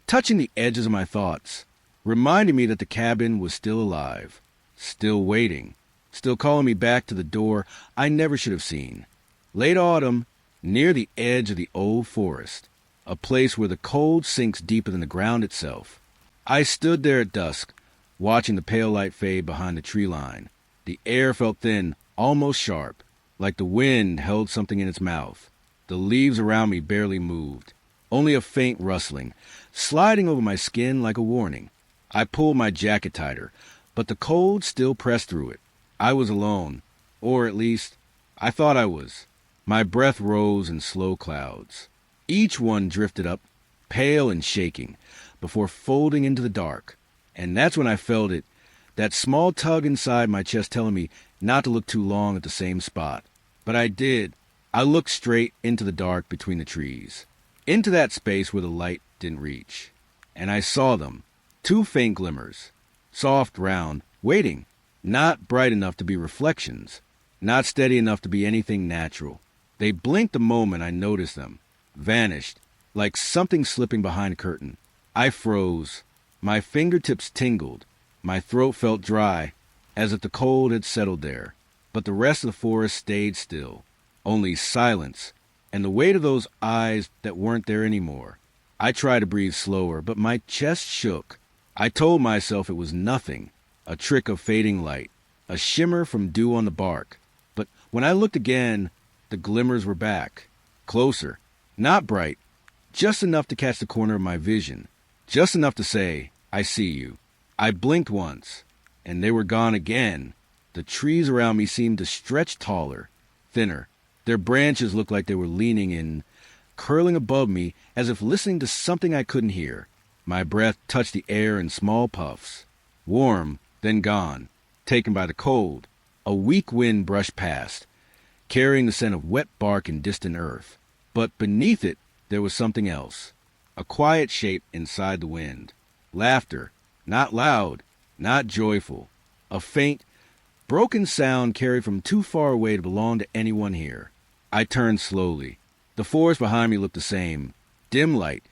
touching the edges of my thoughts, reminding me that the cabin was still alive, still waiting, still calling me back to the door I never should have seen. Late autumn, near the edge of the old forest, a place where the cold sinks deeper than the ground itself. I stood there at dusk, watching the pale light fade behind the tree line. The air felt thin, almost sharp, like the wind held something in its mouth. The leaves around me barely moved, only a faint rustling, sliding over my skin like a warning. I pulled my jacket tighter, but the cold still pressed through it. I was alone, or at least, I thought I was. My breath rose in slow clouds. Each one drifted up, pale and shaking, before folding into the dark. And that's when I felt it, that small tug inside my chest telling me not to look too long at the same spot. But I did. I looked straight into the dark between the trees, into that space where the light didn't reach. And I saw them, two faint glimmers, soft, round, waiting, not bright enough to be reflections, not steady enough to be anything natural. They blinked the moment I noticed them, vanished, like something slipping behind a curtain. I froze. My fingertips tingled. My throat felt dry, as if the cold had settled there. But the rest of the forest stayed still. Only silence, and the weight of those eyes that weren't there anymore. I tried to breathe slower, but my chest shook. I told myself it was nothing, a trick of fading light, a shimmer from dew on the bark. But when I looked again, the glimmers were back, closer, not bright, just enough to catch the corner of my vision, just enough to say, I see you. I blinked once, and they were gone again. The trees around me seemed to stretch taller, thinner. Their branches looked like they were leaning in, curling above me as if listening to something I couldn't hear. My breath touched the air in small puffs, warm, then gone, taken by the cold. A weak wind brushed past, carrying the scent of wet bark and distant earth. But beneath it, there was something else, a quiet shape inside the wind. Laughter, not loud, not joyful, a faint, broken sound carried from too far away to belong to anyone here. I turned slowly. The forest behind me looked the same. Dim light,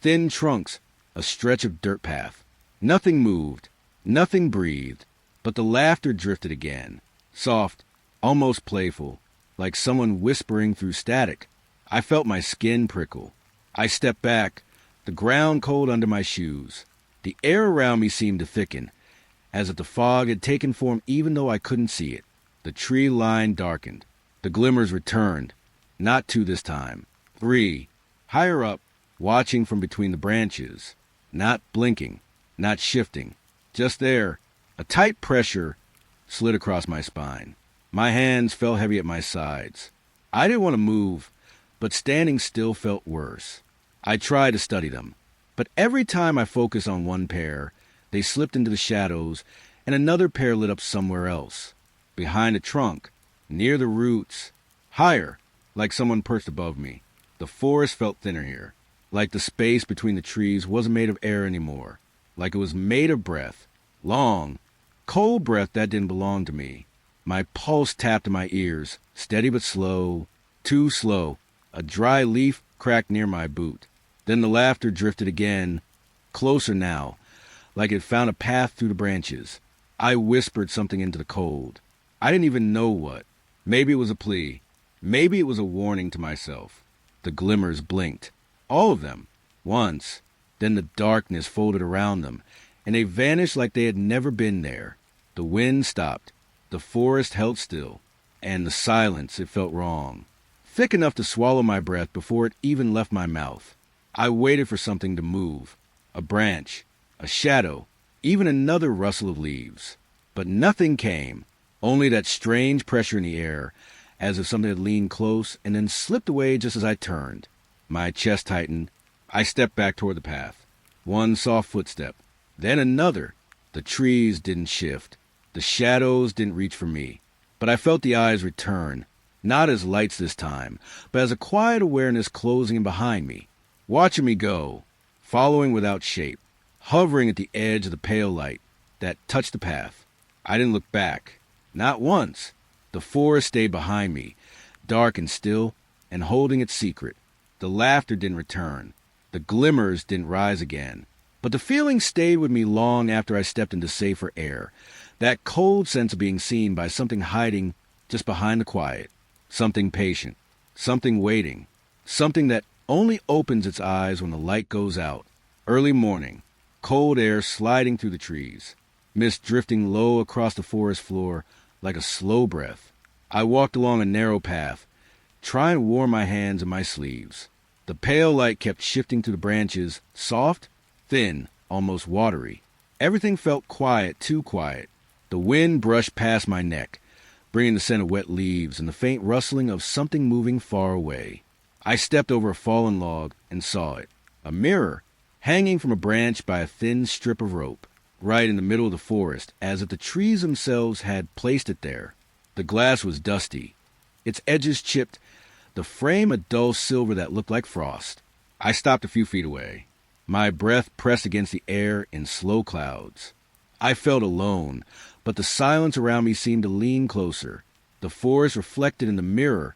thin trunks, a stretch of dirt path. Nothing moved, nothing breathed, but the laughter drifted again, soft, almost playful, like someone whispering through static. I felt my skin prickle. I stepped back, the ground cold under my shoes. The air around me seemed to thicken, as if the fog had taken form even though I couldn't see it. The tree line darkened. The glimmers returned, not two this time. Three, higher up, watching from between the branches, not blinking, not shifting, just there. A tight pressure slid across my spine. My hands fell heavy at my sides. I didn't want to move, but standing still felt worse. I tried to study them, but every time I focused on one pair, they slipped into the shadows and another pair lit up somewhere else. Behind a trunk, near the roots, higher, like someone perched above me. The forest felt thinner here, like the space between the trees wasn't made of air anymore, like it was made of breath, long, cold breath that didn't belong to me. My pulse tapped in my ears, steady but slow, too slow. A dry leaf cracked near my boot. Then the laughter drifted again, closer now, like it found a path through the branches. I whispered something into the cold. I didn't even know what. Maybe it was a plea. Maybe it was a warning to myself. The glimmers blinked. All of them. Once. Then the darkness folded around them, and they vanished like they had never been there. The wind stopped. The forest held still. And the silence, it felt wrong. Thick enough to swallow my breath before it even left my mouth. I waited for something to move. A branch. A shadow. Even another rustle of leaves. But nothing came. Only that strange pressure in the air, as if something had leaned close and then slipped away just as I turned. My chest tightened. I stepped back toward the path. One soft footstep. Then another. The trees didn't shift. The shadows didn't reach for me. But I felt the eyes return. Not as lights this time, but as a quiet awareness closing in behind me. Watching me go. Following without shape. Hovering at the edge of the pale light that touched the path. I didn't look back. Not once. The forest stayed behind me, dark and still, and holding its secret. The laughter didn't return. The glimmers didn't rise again. But the feeling stayed with me long after I stepped into safer air. That cold sense of being seen by something hiding just behind the quiet. Something patient. Something waiting. Something that only opens its eyes when the light goes out. Early morning. Cold air sliding through the trees. Mist drifting low across the forest floor like a slow breath. I walked along a narrow path, trying to warm my hands and my sleeves. The pale light kept shifting through the branches, soft, thin, almost watery. Everything felt quiet, too quiet. The wind brushed past my neck, bringing the scent of wet leaves and the faint rustling of something moving far away. I stepped over a fallen log and saw it. A mirror, hanging from a branch by a thin strip of rope, right in the middle of the forest, as if the trees themselves had placed it there. The glass was dusty, its edges chipped, the frame a dull silver that looked like frost. I stopped a few feet away. My breath pressed against the air in slow clouds. I felt alone, but the silence around me seemed to lean closer. The forest reflected in the mirror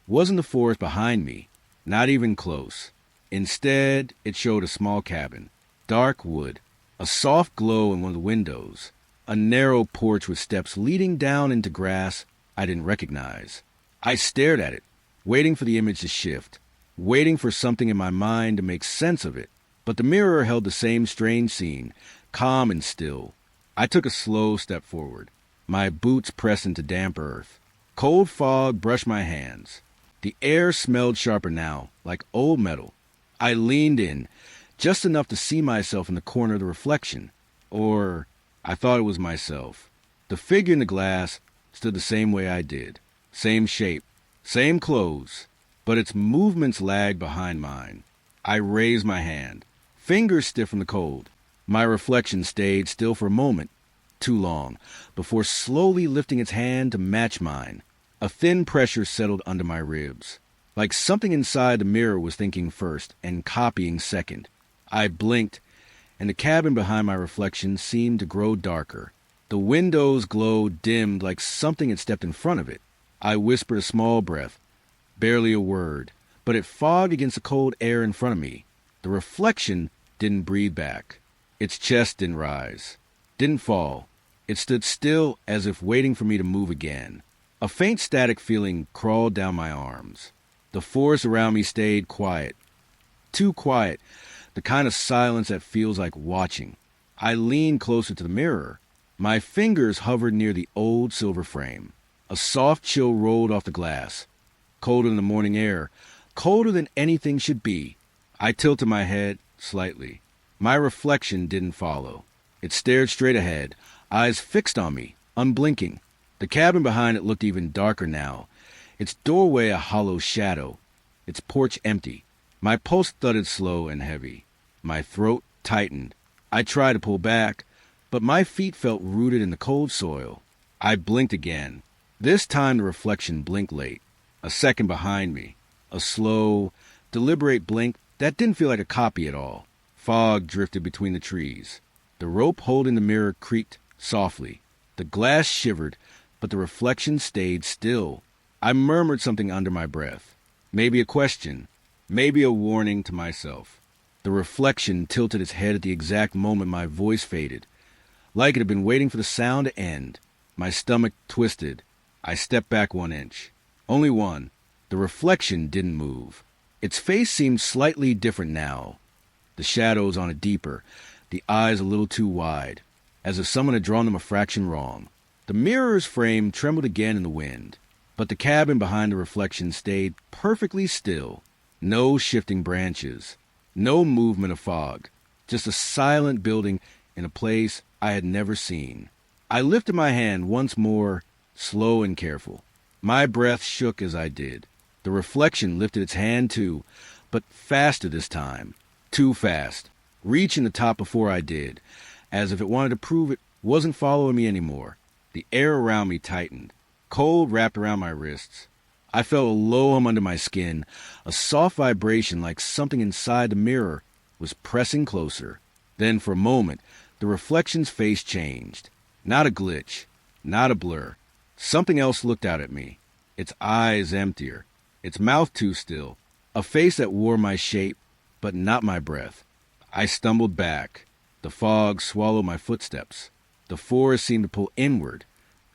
wasn't the forest behind me, not even close. Instead, it showed a small cabin, dark wood, a soft glow in one of the windows, a narrow porch with steps leading down into grass I didn't recognize. I stared at it, waiting for the image to shift, waiting for something in my mind to make sense of it. But the mirror held the same strange scene, calm and still. I took a slow step forward, my boots pressed into damp earth. Cold fog brushed my hands. The air smelled sharper now, like old metal. I leaned in, just enough to see myself in the corner of the reflection. Or I thought it was myself. The figure in the glass stood the same way I did. Same shape, same clothes, but its movements lagged behind mine. I raised my hand, fingers stiff from the cold. My reflection stayed still for a moment, too long, before slowly lifting its hand to match mine. A thin pressure settled under my ribs, like something inside the mirror was thinking first and copying second. I blinked, and the cabin behind my reflection seemed to grow darker. The window's glow dimmed like something had stepped in front of it. I whispered a small breath, barely a word, but it fogged against the cold air in front of me. The reflection didn't breathe back. Its chest didn't rise, didn't fall. It stood still as if waiting for me to move again. A faint static feeling crawled down my arms. The forest around me stayed quiet. Too quiet, the kind of silence that feels like watching. I leaned closer to the mirror. My fingers hovered near the old silver frame. A soft chill rolled off the glass. Colder than the morning air, colder than anything should be. I tilted my head slightly. My reflection didn't follow. It stared straight ahead, eyes fixed on me, unblinking. The cabin behind it looked even darker now, its doorway a hollow shadow, its porch empty. My pulse thudded slow and heavy. My throat tightened. I tried to pull back, but my feet felt rooted in the cold soil. I blinked again. This time the reflection blinked late, a second behind me. A slow, deliberate blink that didn't feel like a copy at all. Fog drifted between the trees. The rope holding the mirror creaked softly. The glass shivered, but the reflection stayed still. I murmured something under my breath. Maybe a question. Maybe a warning to myself. The reflection tilted its head at the exact moment my voice faded, like it had been waiting for the sound to end. My stomach twisted. I stepped back 1 inch. Only one. The reflection didn't move. Its face seemed slightly different now. The shadows on it deeper, the eyes a little too wide, as if someone had drawn them a fraction wrong. The mirror's frame trembled again in the wind, but the cabin behind the reflection stayed perfectly still. No shifting branches, no movement of fog, just a silent building in a place I had never seen. I lifted my hand once more, slow and careful. My breath shook as I did. The reflection lifted its hand too, but faster this time. Too fast, reaching the top before I did, as if it wanted to prove it wasn't following me anymore. The air around me tightened. Cold wrapped around my wrists. I felt a low hum under my skin, a soft vibration like something inside the mirror was pressing closer. Then for a moment, the reflection's face changed. Not a glitch, not a blur. Something else looked out at me, its eyes emptier, its mouth too still, a face that wore my shape, but not my breath. I stumbled back. The fog swallowed my footsteps. The forest seemed to pull inward,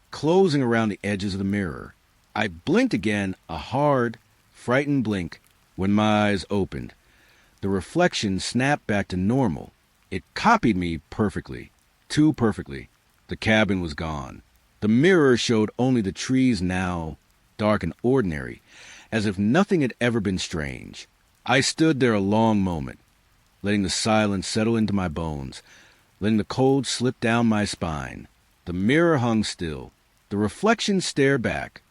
closing around the edges of the mirror. I blinked again, a hard, frightened blink, when my eyes opened. The reflection snapped back to normal. It copied me perfectly, too perfectly. The cabin was gone. The mirror showed only the trees now, dark and ordinary, as if nothing had ever been strange. I stood there a long moment, letting the silence settle into my bones, letting the cold slip down my spine. The mirror hung still. The reflection stared back.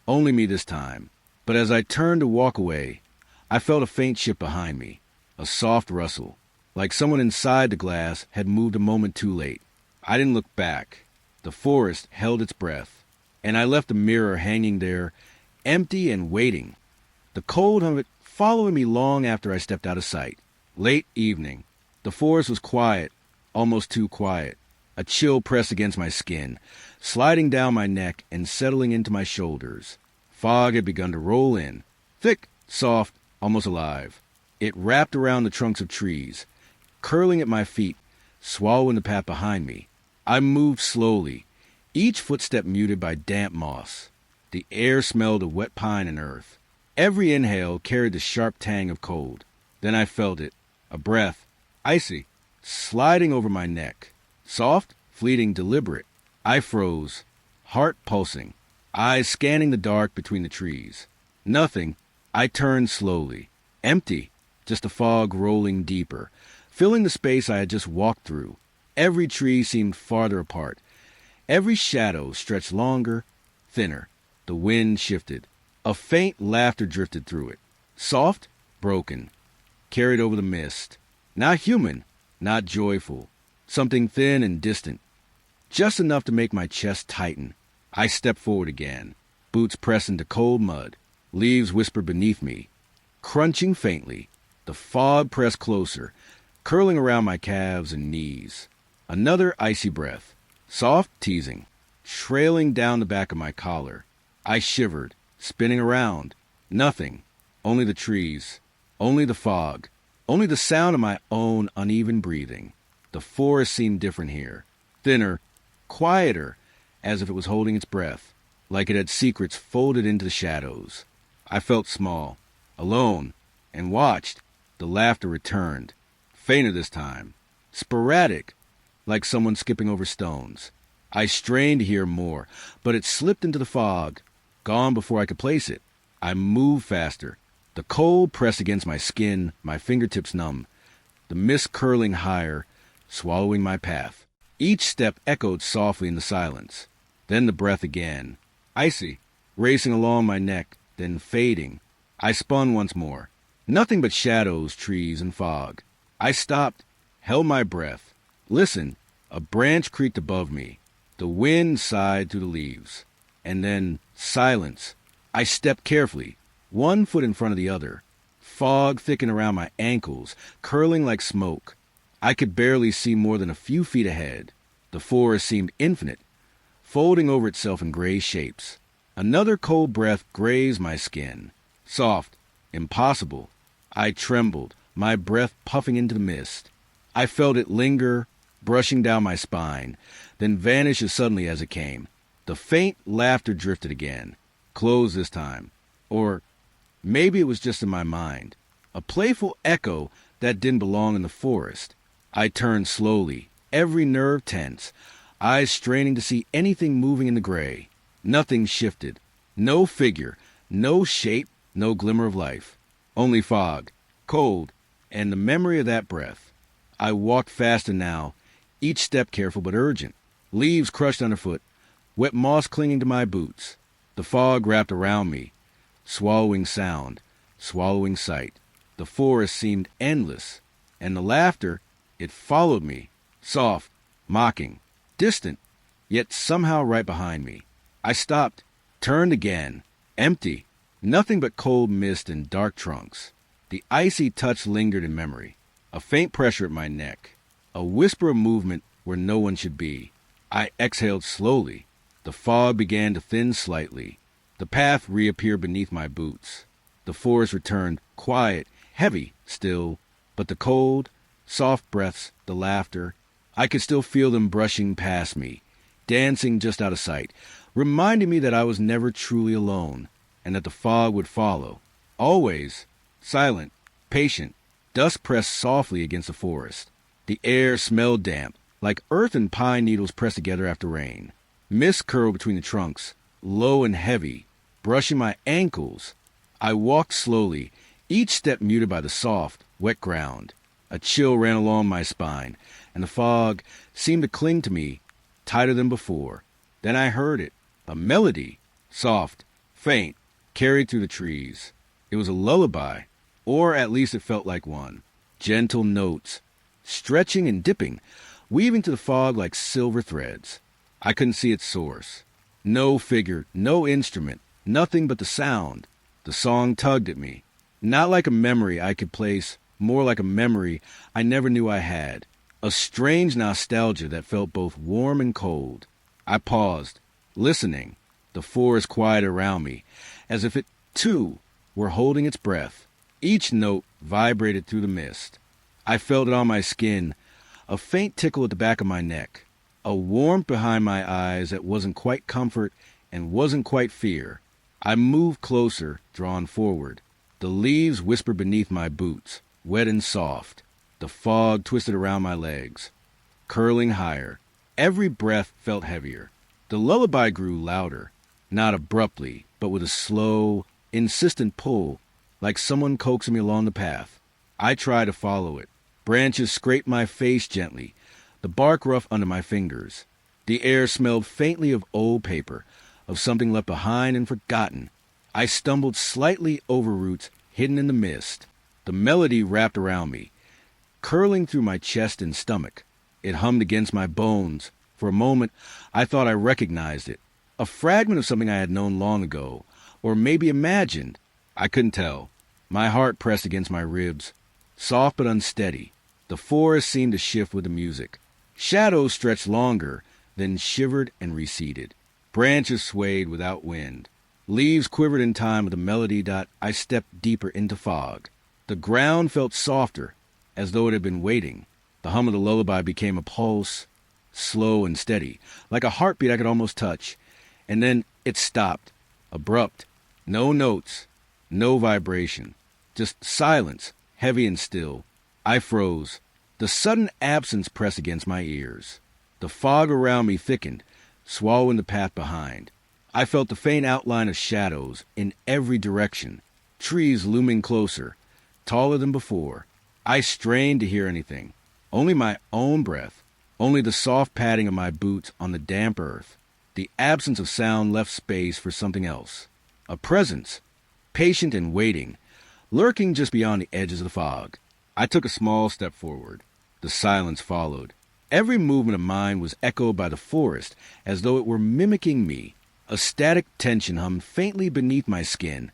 Only me this time. But as I turned to walk away, I felt a faint shift behind me, a soft rustle, like someone inside the glass had moved a moment too late. I didn't look back. The forest held its breath, and I left the mirror hanging there, empty and waiting. The cold of it following me long after I stepped out of sight. Late evening. The forest was quiet, almost too quiet. A chill pressed against my skin, sliding down my neck and settling into my shoulders. Fog had begun to roll in, thick, soft, almost alive. It wrapped around the trunks of trees, curling at my feet, swallowing the path behind me. I moved slowly, each footstep muted by damp moss. The air smelled of wet pine and earth. Every inhale carried the sharp tang of cold. Then I felt it, a breath, icy, sliding over my neck. Soft, fleeting, deliberate. I froze, heart pulsing, eyes scanning the dark between the trees. Nothing. I turned slowly. Empty, just a fog rolling deeper, filling the space I had just walked through. Every tree seemed farther apart. Every shadow stretched longer, thinner. The wind shifted. A faint laughter drifted through it. Soft, broken, carried over the mist. Not human, not joyful. Something thin and distant. Just enough to make my chest tighten. I stepped forward again, boots pressed into cold mud. Leaves whispered beneath me, crunching faintly. The fog pressed closer, curling around my calves and knees. Another icy breath, soft, teasing, trailing down the back of my collar. I shivered, spinning around. Nothing. Only the trees. Only the fog. Only the sound of my own uneven breathing. The forest seemed different here. Thinner, quieter, as if it was holding its breath, like it had secrets folded into the shadows. I felt small, alone, and watched. The laughter returned, fainter this time, sporadic, like someone skipping over stones. I strained to hear more, but it slipped into the fog, gone before I could place it. I moved faster. The cold pressed against my skin, my fingertips numb, the mist curling higher, swallowing my path. Each step echoed softly in the silence. Then the breath again, icy, racing along my neck, then fading. I spun once more. Nothing but shadows, trees, and fog. I stopped, held my breath, listened, A branch creaked above me. The wind sighed through the leaves. And then silence. I stepped carefully, one foot in front of the other. Fog thickened around my ankles, curling like smoke. I could barely see more than a few feet ahead. The forest seemed infinite, folding over itself in gray shapes. Another cold breath grazed my skin. Soft, impossible. I trembled, my breath puffing into the mist. I felt it linger, brushing down my spine, then vanish as suddenly as it came. The faint laughter drifted again, closed this time. Or maybe it was just in my mind. A playful echo that didn't belong in the forest. I turned slowly, every nerve tense, eyes straining to see anything moving in the gray. Nothing shifted. No figure, no shape, no glimmer of life. Only fog, cold, and the memory of that breath. I walked faster now, each step careful but urgent. Leaves crushed underfoot, wet moss clinging to my boots. The fog wrapped around me, swallowing sound, swallowing sight. The forest seemed endless, and the laughter, it followed me, soft, mocking, distant, yet somehow right behind me. I stopped, turned again, empty, nothing but cold mist and dark trunks. The icy touch lingered in memory, a faint pressure at my neck, a whisper of movement where no one should be. I exhaled slowly. The fog began to thin slightly. The path reappeared beneath my boots. The forest returned, quiet, heavy still, but the cold, soft breaths, the laughter, I could still feel them brushing past me, dancing just out of sight, reminding me that I was never truly alone, and that the fog would follow. Always, silent, patient, dust pressed softly against the forest. The air smelled damp, like earth and pine needles pressed together after rain. Mist curled between the trunks, low and heavy, brushing my ankles. I walked slowly, each step muted by the soft, wet ground. A chill ran along my spine, and the fog seemed to cling to me tighter than before. Then I heard it, a melody, soft, faint, carried through the trees. It was a lullaby, or at least it felt like one. Gentle notes, stretching and dipping, weaving to the fog like silver threads. I couldn't see its source. No figure, no instrument, nothing but the sound. The song tugged at me, not like a memory I could place, more like a memory I never knew I had. A strange nostalgia that felt both warm and cold. I paused, listening. The forest quieted around me, as if it, too, were holding its breath. Each note vibrated through the mist. I felt it on my skin, a faint tickle at the back of my neck, a warmth behind my eyes that wasn't quite comfort and wasn't quite fear. I moved closer, drawn forward. The leaves whispered beneath my boots, wet and soft. The fog twisted around my legs, curling higher. Every breath felt heavier. The lullaby grew louder, not abruptly, but with a slow, insistent pull, like someone coaxing me along the path. I tried to follow it. Branches scraped my face gently, the bark rough under my fingers. The air smelled faintly of old paper, of something left behind and forgotten. I stumbled slightly over roots hidden in the mist. The melody wrapped around me, curling through my chest and stomach. It hummed against my bones. For a moment, I thought I recognized it. A fragment of something I had known long ago, or maybe imagined. I couldn't tell. My heart pressed against my ribs, soft but unsteady. The forest seemed to shift with the music. Shadows stretched longer, then shivered and receded. Branches swayed without wind. Leaves quivered in time with the melody. I stepped deeper into fog. The ground felt softer, as though it had been waiting. The hum of the lullaby became a pulse, slow and steady, like a heartbeat I could almost touch. And then it stopped, abrupt. No notes, no vibration, just silence, heavy and still. I froze. The sudden absence pressed against my ears. The fog around me thickened, swallowing the path behind. I felt the faint outline of shadows in every direction, trees looming closer, taller than before. I strained to hear anything. Only my own breath, only the soft padding of my boots on the damp earth. The absence of sound left space for something else. A presence, patient and waiting, lurking just beyond the edges of the fog. I took a small step forward. The silence followed. Every movement of mine was echoed by the forest, as though it were mimicking me. A static tension hummed faintly beneath my skin,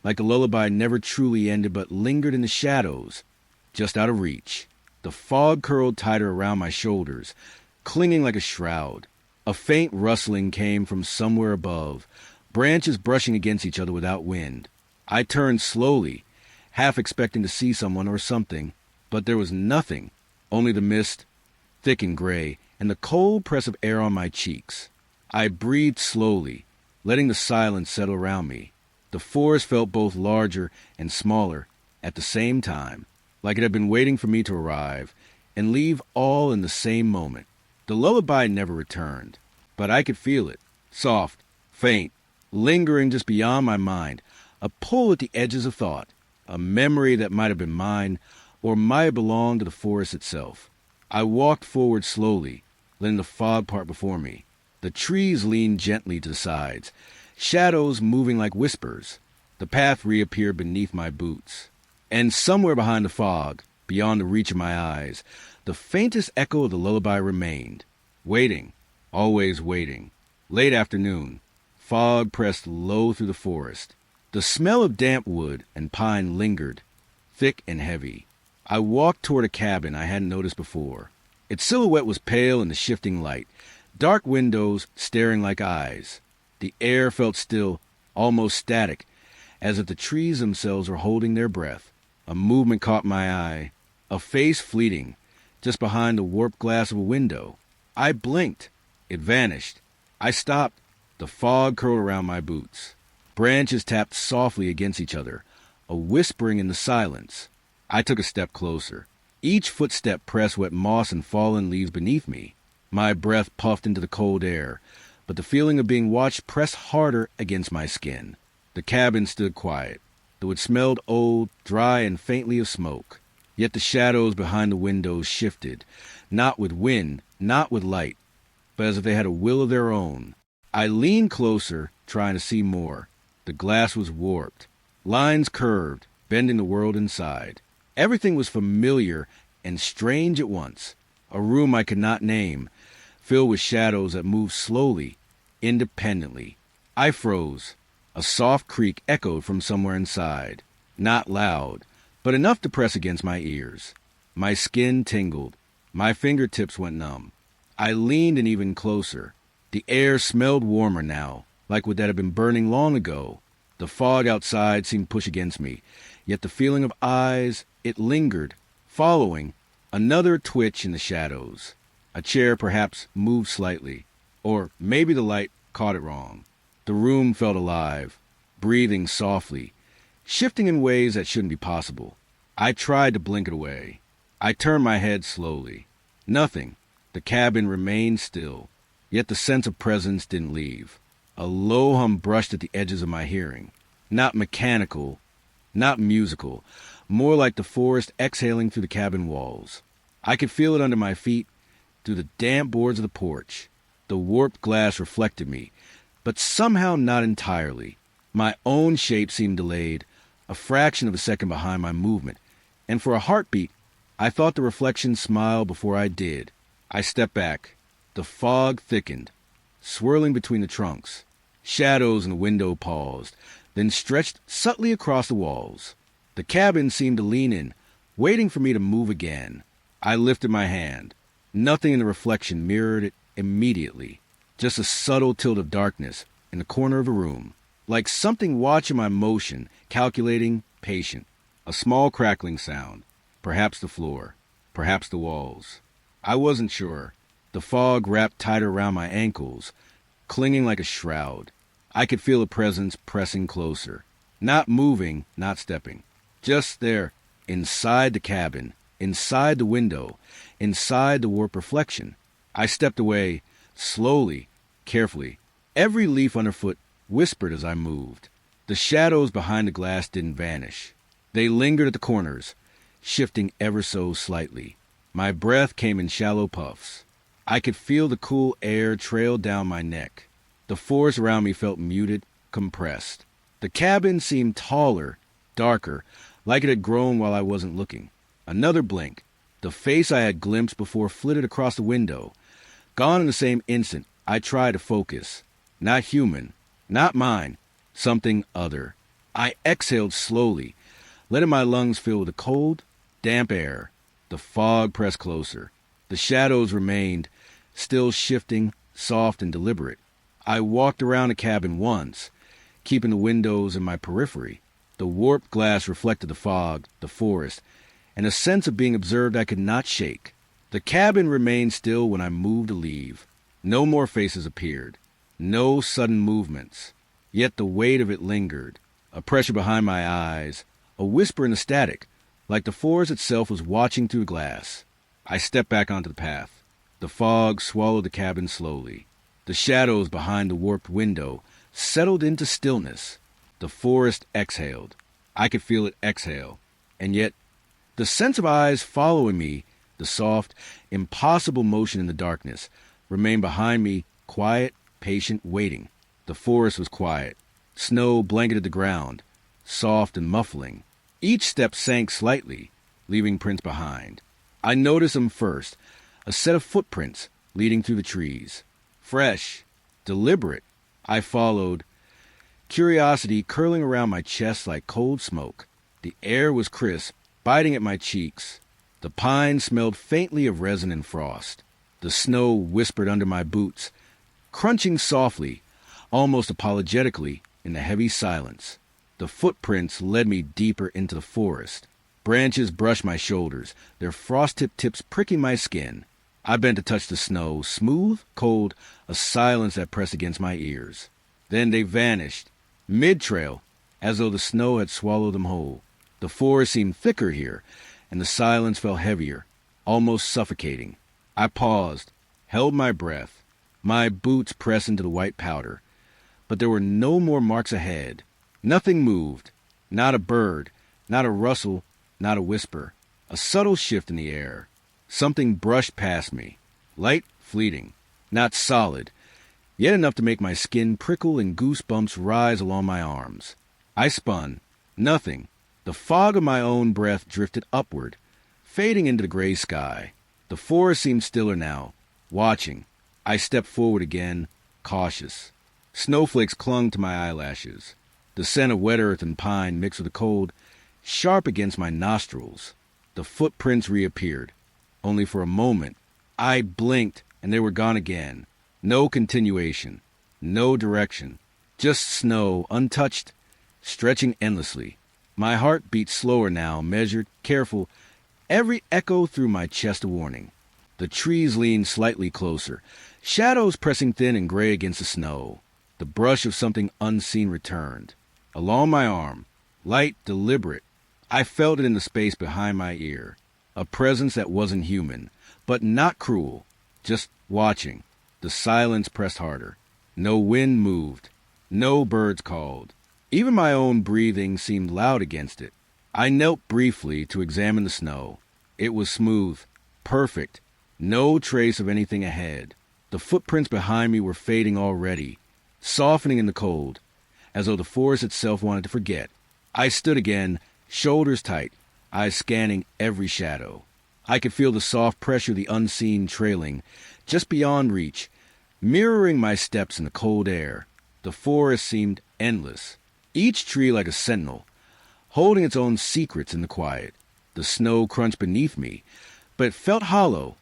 like a lullaby never truly ended but lingered in the shadows, just out of reach. The fog curled tighter around my shoulders, clinging like a shroud. A faint rustling came from somewhere above, branches brushing against each other without wind. I turned slowly, half expecting to see someone or something, but there was nothing, only the mist, thick and gray, and the cold press of air on my cheeks. I breathed slowly, letting the silence settle around me. The forest felt both larger and smaller at the same time, like it had been waiting for me to arrive and leave all in the same moment. The lullaby never returned, but I could feel it, soft, faint, lingering just beyond my mind, a pull at the edges of thought, a memory that might have been mine or might have belonged to the forest itself. I walked forward slowly, letting the fog part before me. The trees leaned gently to the sides, shadows moving like whispers. The path reappeared beneath my boots. And somewhere behind the fog, beyond the reach of my eyes, the faintest echo of the lullaby remained. Waiting, always waiting. Late afternoon, fog pressed low through the forest. The smell of damp wood and pine lingered, thick and heavy. I walked toward a cabin I hadn't noticed before. Its silhouette was pale in the shifting light, dark windows staring like eyes. The air felt still, almost static, as if the trees themselves were holding their breath. A movement caught my eye, a face fleeting, just behind the warped glass of a window. I blinked. It vanished. I stopped. The fog curled around my boots. Branches tapped softly against each other, a whispering in the silence. I took a step closer. Each footstep pressed wet moss and fallen leaves beneath me. My breath puffed into the cold air, but the feeling of being watched pressed harder against my skin. The cabin stood quiet, though it smelled old, dry, and faintly of smoke. Yet the shadows behind the windows shifted, not with wind, not with light, but as if they had a will of their own. I leaned closer, trying to see more. The glass was warped, lines curved, bending the world inside. Everything was familiar and strange at once. A room I could not name, filled with shadows that moved slowly, independently. I froze. A soft creak echoed from somewhere inside. Not loud, but enough to press against my ears. My skin tingled. My fingertips went numb. I leaned in even closer. The air smelled warmer now, like what that had been burning long ago. The fog outside seemed pushed against me, yet the feeling of eyes, it lingered, following, another twitch in the shadows. A chair perhaps moved slightly, or maybe the light caught it wrong. The room felt alive, breathing softly, shifting in ways that shouldn't be possible. I tried to blink it away. I turned my head slowly. Nothing. The cabin remained still, yet the sense of presence didn't leave. A low hum brushed at the edges of my hearing. Not mechanical, not musical, more like the forest exhaling through the cabin walls. I could feel it under my feet, through the damp boards of the porch. The warped glass reflected me, but somehow not entirely. My own shape seemed delayed, a fraction of a second behind my movement, and for a heartbeat, I thought the reflection smiled before I did. I stepped back. The fog thickened, swirling between the trunks. Shadows in the window paused, then stretched subtly across the walls. The cabin seemed to lean in, waiting for me to move again. I lifted my hand. Nothing in the reflection mirrored it immediately. Just a subtle tilt of darkness in the corner of a room, like something watching my motion, calculating, patient. A small crackling sound, perhaps the floor, perhaps the walls. I wasn't sure. The fog wrapped tighter around my ankles, clinging like a shroud. I could feel a presence pressing closer, not moving, not stepping. Just there, inside the cabin, inside the window, inside the warped reflection. I stepped away, slowly, carefully. Every leaf underfoot whispered as I moved. The shadows behind the glass didn't vanish. They lingered at the corners, shifting ever so slightly. My breath came in shallow puffs. I could feel the cool air trail down my neck. The forest around me felt muted, compressed. The cabin seemed taller, darker, like it had grown while I wasn't looking. Another blink. The face I had glimpsed before flitted across the window. Gone in the same instant, I tried to focus. Not human. Not mine. Something other. I exhaled slowly, letting my lungs fill with the cold, damp air. The fog pressed closer. The shadows remained, still shifting, soft and deliberate. I walked around the cabin once, keeping the windows in my periphery. The warped glass reflected the fog, the forest, and a sense of being observed I could not shake. The cabin remained still when I moved to leave. No more faces appeared. No sudden movements. Yet the weight of it lingered. A pressure behind my eyes. A whisper in the static, like the forest itself was watching through the glass. I stepped back onto the path. The fog swallowed the cabin slowly. The shadows behind the warped window settled into stillness. The forest exhaled. I could feel it exhale. And yet, the sense of eyes following me, the soft, impossible motion in the darkness, remained behind me, quiet, patient, waiting. The forest was quiet. Snow blanketed the ground, soft and muffling. Each step sank slightly, leaving prints behind. I noticed them first, a set of footprints leading through the trees. Fresh, deliberate. I followed, curiosity curling around my chest like cold smoke. The air was crisp, biting at my cheeks. The pine smelled faintly of resin and frost. The snow whispered under my boots, crunching softly, almost apologetically, in the heavy silence. The footprints led me deeper into the forest. Branches brushed my shoulders, their frost-tipped tips pricking my skin. I bent to touch the snow, smooth, cold, a silence that pressed against my ears. Then they vanished, mid-trail, as though the snow had swallowed them whole. The forest seemed thicker here, and the silence felt heavier, almost suffocating. I paused, held my breath, my boots pressed into the white powder. But there were no more marks ahead. Nothing moved. Not a bird, not a rustle, not a whisper. A subtle shift in the air. Something brushed past me. Light, fleeting. Not solid. Yet enough to make my skin prickle and goosebumps rise along my arms. I spun. Nothing. The fog of my own breath drifted upward, fading into the gray sky. The forest seemed stiller now, watching. I stepped forward again, cautious. Snowflakes clung to my eyelashes. The scent of wet earth and pine mixed with the cold, sharp against my nostrils. The footprints reappeared. Only for a moment. I blinked, and they were gone again. No continuation. No direction. Just snow, untouched, stretching endlessly. My heart beat slower now, measured, careful, every echo through my chest a warning. The trees leaned slightly closer, shadows pressing thin and gray against the snow. The brush of something unseen returned. Along my arm, light, deliberate. I felt it in the space behind my ear. A presence that wasn't human, but not cruel. Just watching. The silence pressed harder. No wind moved. No birds called. Even my own breathing seemed loud against it. I knelt briefly to examine the snow. It was smooth, perfect. No trace of anything ahead. The footprints behind me were fading already, softening in the cold, as though the forest itself wanted to forget. I stood again, shoulders tight, eyes scanning every shadow. I could feel the soft pressure of the unseen trailing, just beyond reach, mirroring my steps in the cold air. The forest seemed endless, each tree like a sentinel, holding its own secrets in the quiet. The snow crunched beneath me, but it felt hollow,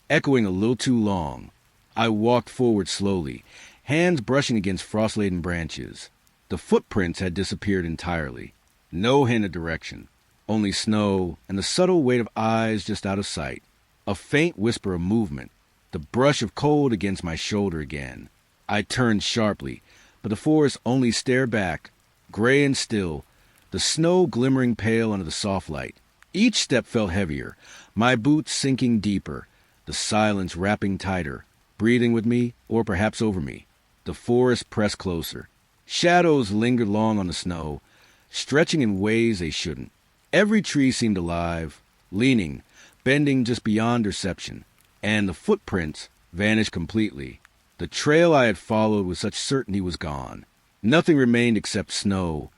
echoing a little too long. I walked forward slowly, hands brushing against frost-laden branches. The footprints had disappeared entirely. No hint of direction. Only snow and the subtle weight of eyes just out of sight. A faint whisper of movement. The brush of cold against my shoulder again. I turned sharply, but the forest only stared back, gray and still, the snow glimmering pale under the soft light. Each step felt heavier, my boots sinking deeper, the silence wrapping tighter, breathing with me or perhaps over me. The forest pressed closer. Shadows lingered long on the snow, stretching in ways they shouldn't. Every tree seemed alive, leaning, bending just beyond perception, and the footprints vanished completely. The trail I had followed with such certainty was gone. Nothing remained except snow,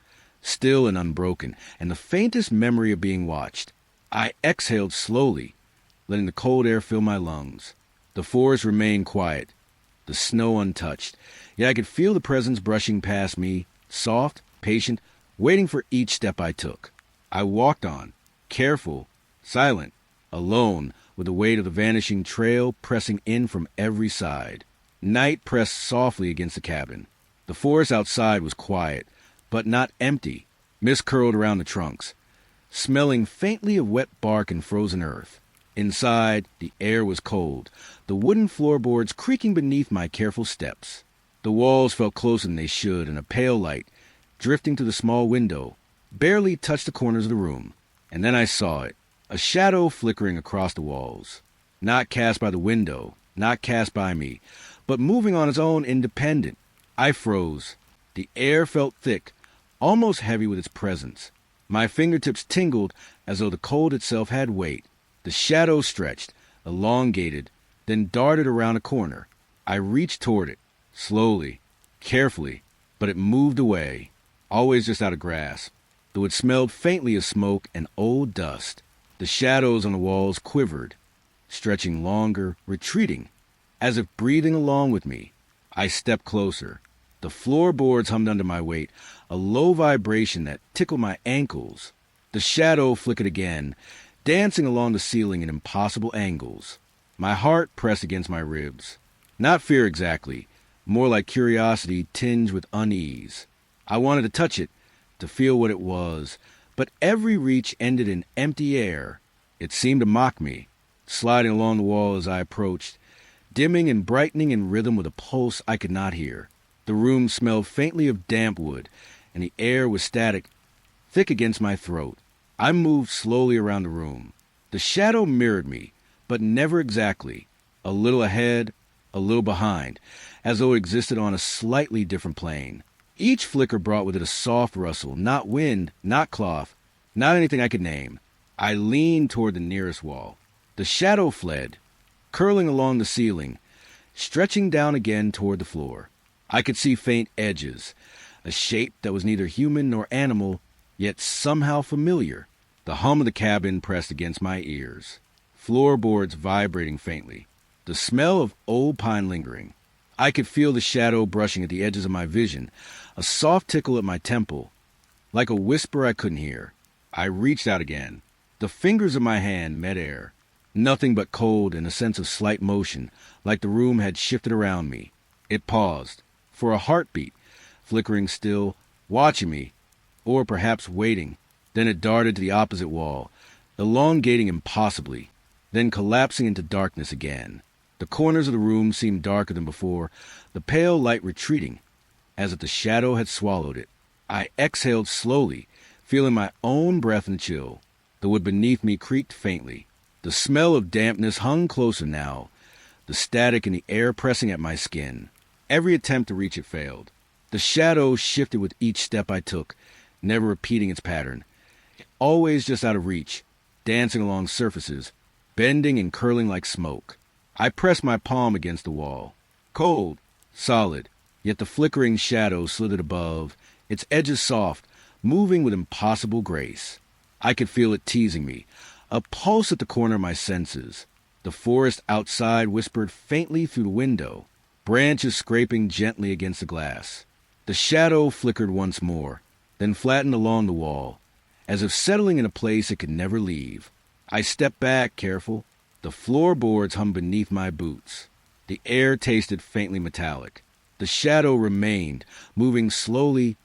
still and unbroken, and the faintest memory of being watched. I exhaled slowly, letting the cold air fill my lungs. The forest remained quiet, the snow untouched, yet I could feel the presence brushing past me, soft, patient, waiting for each step I took. I walked on, careful, silent, alone, with the weight of the vanishing trail pressing in from every side. Night pressed softly against the cabin. The forest outside was quiet, but not empty. Mist curled around the trunks, smelling faintly of wet bark and frozen earth. Inside, the air was cold, the wooden floorboards creaking beneath my careful steps. The walls felt closer than they should, and a pale light, drifting through the small window, barely touched the corners of the room. And then I saw it, a shadow flickering across the walls. Not cast by the window, not cast by me, but moving on its own, independent. I froze. The air felt thick, almost heavy with its presence. My fingertips tingled as though the cold itself had weight. The shadow stretched, elongated, then darted around a corner. I reached toward it, slowly, carefully, but it moved away, always just out of grasp, though it smelled faintly of smoke and old dust. The shadows on the walls quivered, stretching longer, retreating, as if breathing along with me. I stepped closer. The floorboards hummed under my weight, a low vibration that tickled my ankles. The shadow flickered again, dancing along the ceiling in impossible angles. My heart pressed against my ribs. Not fear exactly, more like curiosity tinged with unease. I wanted to touch it, to feel what it was, but every reach ended in empty air. It seemed to mock me, sliding along the wall as I approached, dimming and brightening in rhythm with a pulse I could not hear. The room smelled faintly of damp wood, and the air was static, thick against my throat. I moved slowly around the room. The shadow mirrored me, but never exactly. A little ahead, a little behind, as though it existed on a slightly different plane. Each flicker brought with it a soft rustle, not wind, not cloth, not anything I could name. I leaned toward the nearest wall. The shadow fled, curling along the ceiling, stretching down again toward the floor. I could see faint edges, a shape that was neither human nor animal, yet somehow familiar. The hum of the cabin pressed against my ears, floorboards vibrating faintly, the smell of old pine lingering. I could feel the shadow brushing at the edges of my vision, a soft tickle at my temple, like a whisper I couldn't hear. I reached out again. The fingers of my hand met air. Nothing but cold and a sense of slight motion, like the room had shifted around me. It paused, for a heartbeat, flickering still, watching me, or perhaps waiting. Then it darted to the opposite wall, elongating impossibly, then collapsing into darkness again. The corners of the room seemed darker than before, the pale light retreating, as if the shadow had swallowed it. I exhaled slowly, feeling my own breath and chill. The wood beneath me creaked faintly. The smell of dampness hung closer now, the static in the air pressing at my skin. Every attempt to reach it failed. The shadow shifted with each step I took, never repeating its pattern. Always just out of reach, dancing along surfaces, bending and curling like smoke. I pressed my palm against the wall. Cold, solid, yet the flickering shadow slithered above, its edges soft, moving with impossible grace. I could feel it teasing me, a pulse at the corner of my senses. The forest outside whispered faintly through the window, branches scraping gently against the glass. The shadow flickered once more, then flattened along the wall, as if settling in a place it could never leave. I stepped back, careful. The floorboards hummed beneath my boots. The air tasted faintly metallic. The shadow remained, moving slowly,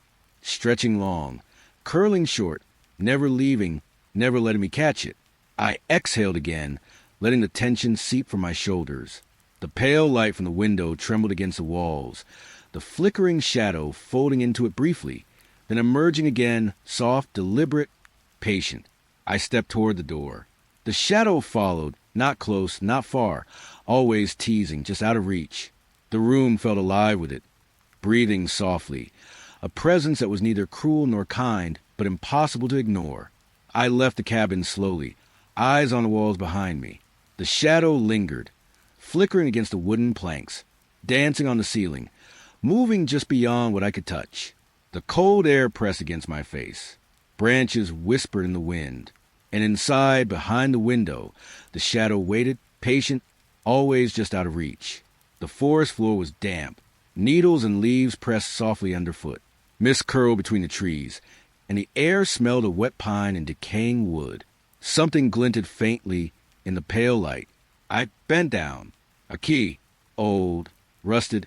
stretching long, curling short, never leaving, never letting me catch it. I exhaled again, letting the tension seep from my shoulders. The pale light from the window trembled against the walls, the flickering shadow folding into it briefly, then emerging again, soft, deliberate, patient. I stepped toward the door. The shadow followed, not close, not far, always teasing, just out of reach. The room felt alive with it, breathing softly, a presence that was neither cruel nor kind, but impossible to ignore. I left the cabin slowly, eyes on the walls behind me. The shadow lingered, flickering against the wooden planks, dancing on the ceiling, moving just beyond what I could touch. The cold air pressed against my face. Branches whispered in the wind. And inside, behind the window, the shadow waited, patient, always just out of reach. The forest floor was damp. Needles and leaves pressed softly underfoot. Mist curled between the trees, and the air smelled of wet pine and decaying wood. Something glinted faintly in the pale light. I bent down. A key. Old, rusted,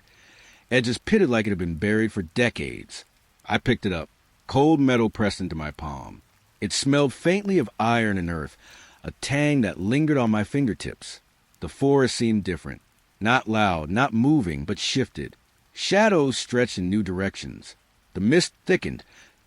edges pitted like it had been buried for decades. I picked it up. Cold metal pressed into my palm. It smelled faintly of iron and earth, a tang that lingered on my fingertips. The forest seemed different. Not loud, not moving, but shifted. Shadows stretched in new directions. The mist thickened,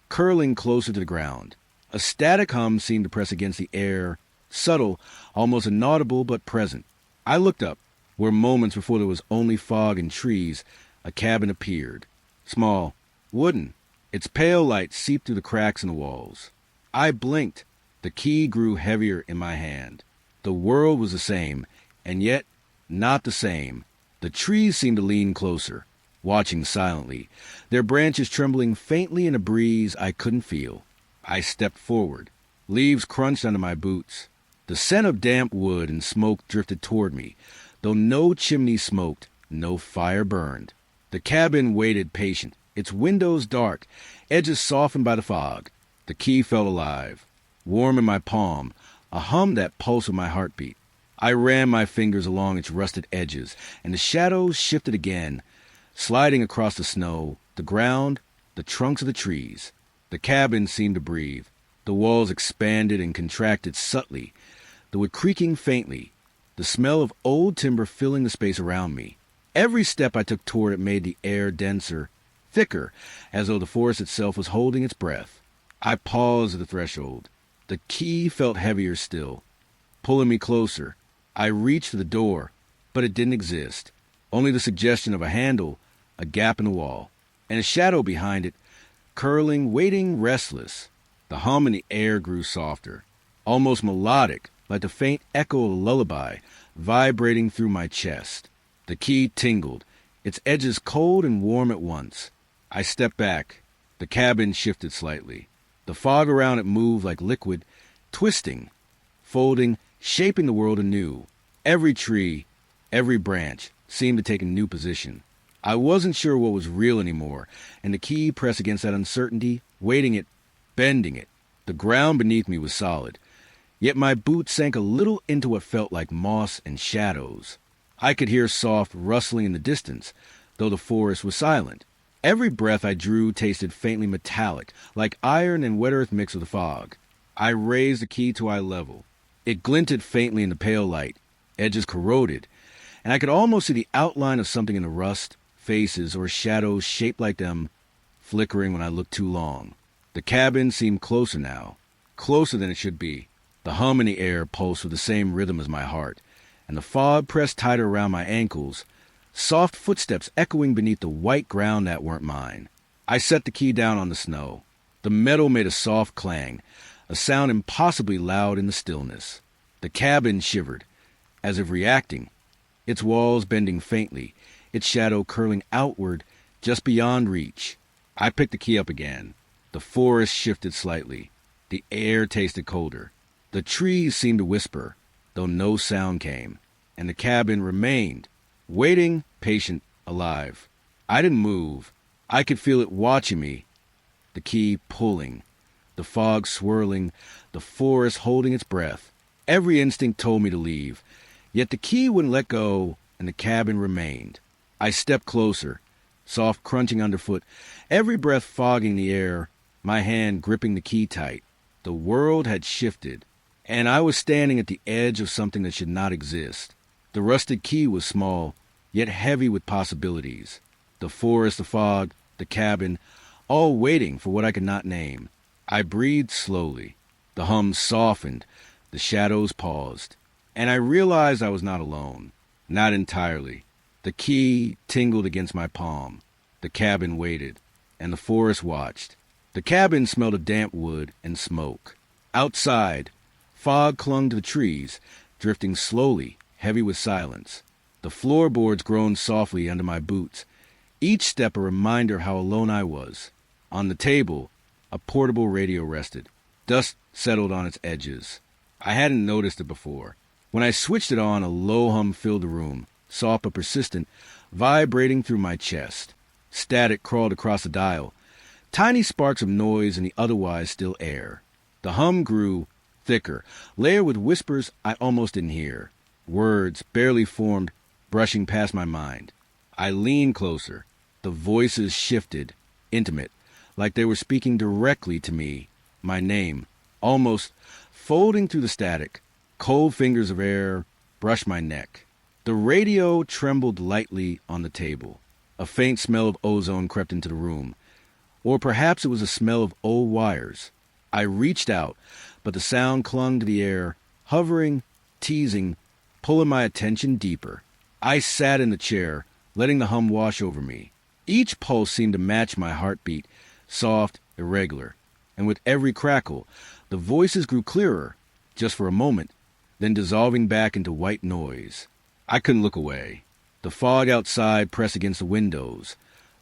curling closer to the ground. A static hum seemed to press against the air, subtle, almost inaudible, but present. I looked up. Where moments before there was only fog and trees, a cabin appeared. Small, wooden. Its pale light seeped through the cracks in the walls. I blinked. The key grew heavier in my hand. The world was the same, and yet not the same. The trees seemed to lean closer, watching silently, their branches trembling faintly in a breeze I couldn't feel. I stepped forward. Leaves crunched under my boots. The scent of damp wood and smoke drifted toward me, though no chimney smoked, no fire burned. The cabin waited patient, its windows dark, edges softened by the fog. The key felt alive, warm in my palm, a hum that pulsed with my heartbeat. I ran my fingers along its rusted edges, and the shadows shifted again, sliding across the snow, the ground, the trunks of the trees. The cabin seemed to breathe. The walls expanded and contracted subtly, the wood creaking faintly, the smell of old timber filling the space around me. Every step I took toward it made the air denser, thicker, as though the forest itself was holding its breath. I paused at the threshold. The key felt heavier still, pulling me closer. I reached for the door, but it didn't exist. Only the suggestion of a handle, a gap in the wall, and a shadow behind it, curling, waiting, restless. The hum in the air grew softer, almost melodic, like the faint echo of a lullaby, vibrating through my chest. The key tingled, its edges cold and warm at once. I stepped back. The cabin shifted slightly. The fog around it moved like liquid, twisting, folding, shaping the world anew. Every tree, every branch, seemed to take a new position. I wasn't sure what was real anymore, and the key pressed against that uncertainty, weighting it, bending it. The ground beneath me was solid, yet my boots sank a little into what felt like moss and shadows. I could hear soft rustling in the distance, though the forest was silent. Every breath I drew tasted faintly metallic, like iron and wet earth mixed with the fog. I raised the key to eye level. It glinted faintly in the pale light, edges corroded, and I could almost see the outline of something in the rust, faces or shadows shaped like them, flickering when I looked too long. The cabin seemed closer now, closer than it should be. The hum in the air pulsed with the same rhythm as my heart, and the fog pressed tighter around my ankles, soft footsteps echoing beneath the white ground that weren't mine. I set the key down on the snow. The metal made a soft clang, a sound impossibly loud in the stillness. The cabin shivered, as if reacting, its walls bending faintly, its shadow curling outward just beyond reach. I picked the key up again. The forest shifted slightly. The air tasted colder. The trees seemed to whisper, though no sound came, and the cabin remained, waiting, patient, alive. I didn't move. I could feel it watching me, the key pulling, the fog swirling, the forest holding its breath. Every instinct told me to leave, yet the key wouldn't let go, and the cabin remained. I stepped closer, soft crunching underfoot, every breath fogging the air, my hand gripping the key tight. The world had shifted, and I was standing at the edge of something that should not exist. The rusted key was small, yet heavy with possibilities. The forest, the fog, the cabin, all waiting for what I could not name. I breathed slowly. The hum softened, the shadows paused, and I realized I was not alone. Not entirely. The key tingled against my palm. The cabin waited, and the forest watched. The cabin smelled of damp wood and smoke. Outside, fog clung to the trees, drifting slowly, heavy with silence. The floorboards groaned softly under my boots, each step a reminder how alone I was. On the table, a portable radio rested. Dust settled on its edges. I hadn't noticed it before. When I switched it on, a low hum filled the room, soft but persistent, vibrating through my chest. Static crawled across the dial, tiny sparks of noise in the otherwise still air. The hum grew thicker, layered with whispers I almost didn't hear. Words, barely formed, brushing past my mind. I leaned closer. The voices shifted, intimate, like they were speaking directly to me. My name, almost folding through the static. Cold fingers of air brushed my neck. The radio trembled lightly on the table. A faint smell of ozone crept into the room. Or perhaps it was a smell of old wires. I reached out, but the sound clung to the air, hovering, teasing, pulling my attention deeper. I sat in the chair, letting the hum wash over me. Each pulse seemed to match my heartbeat, soft, irregular. And with every crackle, the voices grew clearer, just for a moment, then dissolving back into white noise. I couldn't look away. The fog outside pressed against the windows,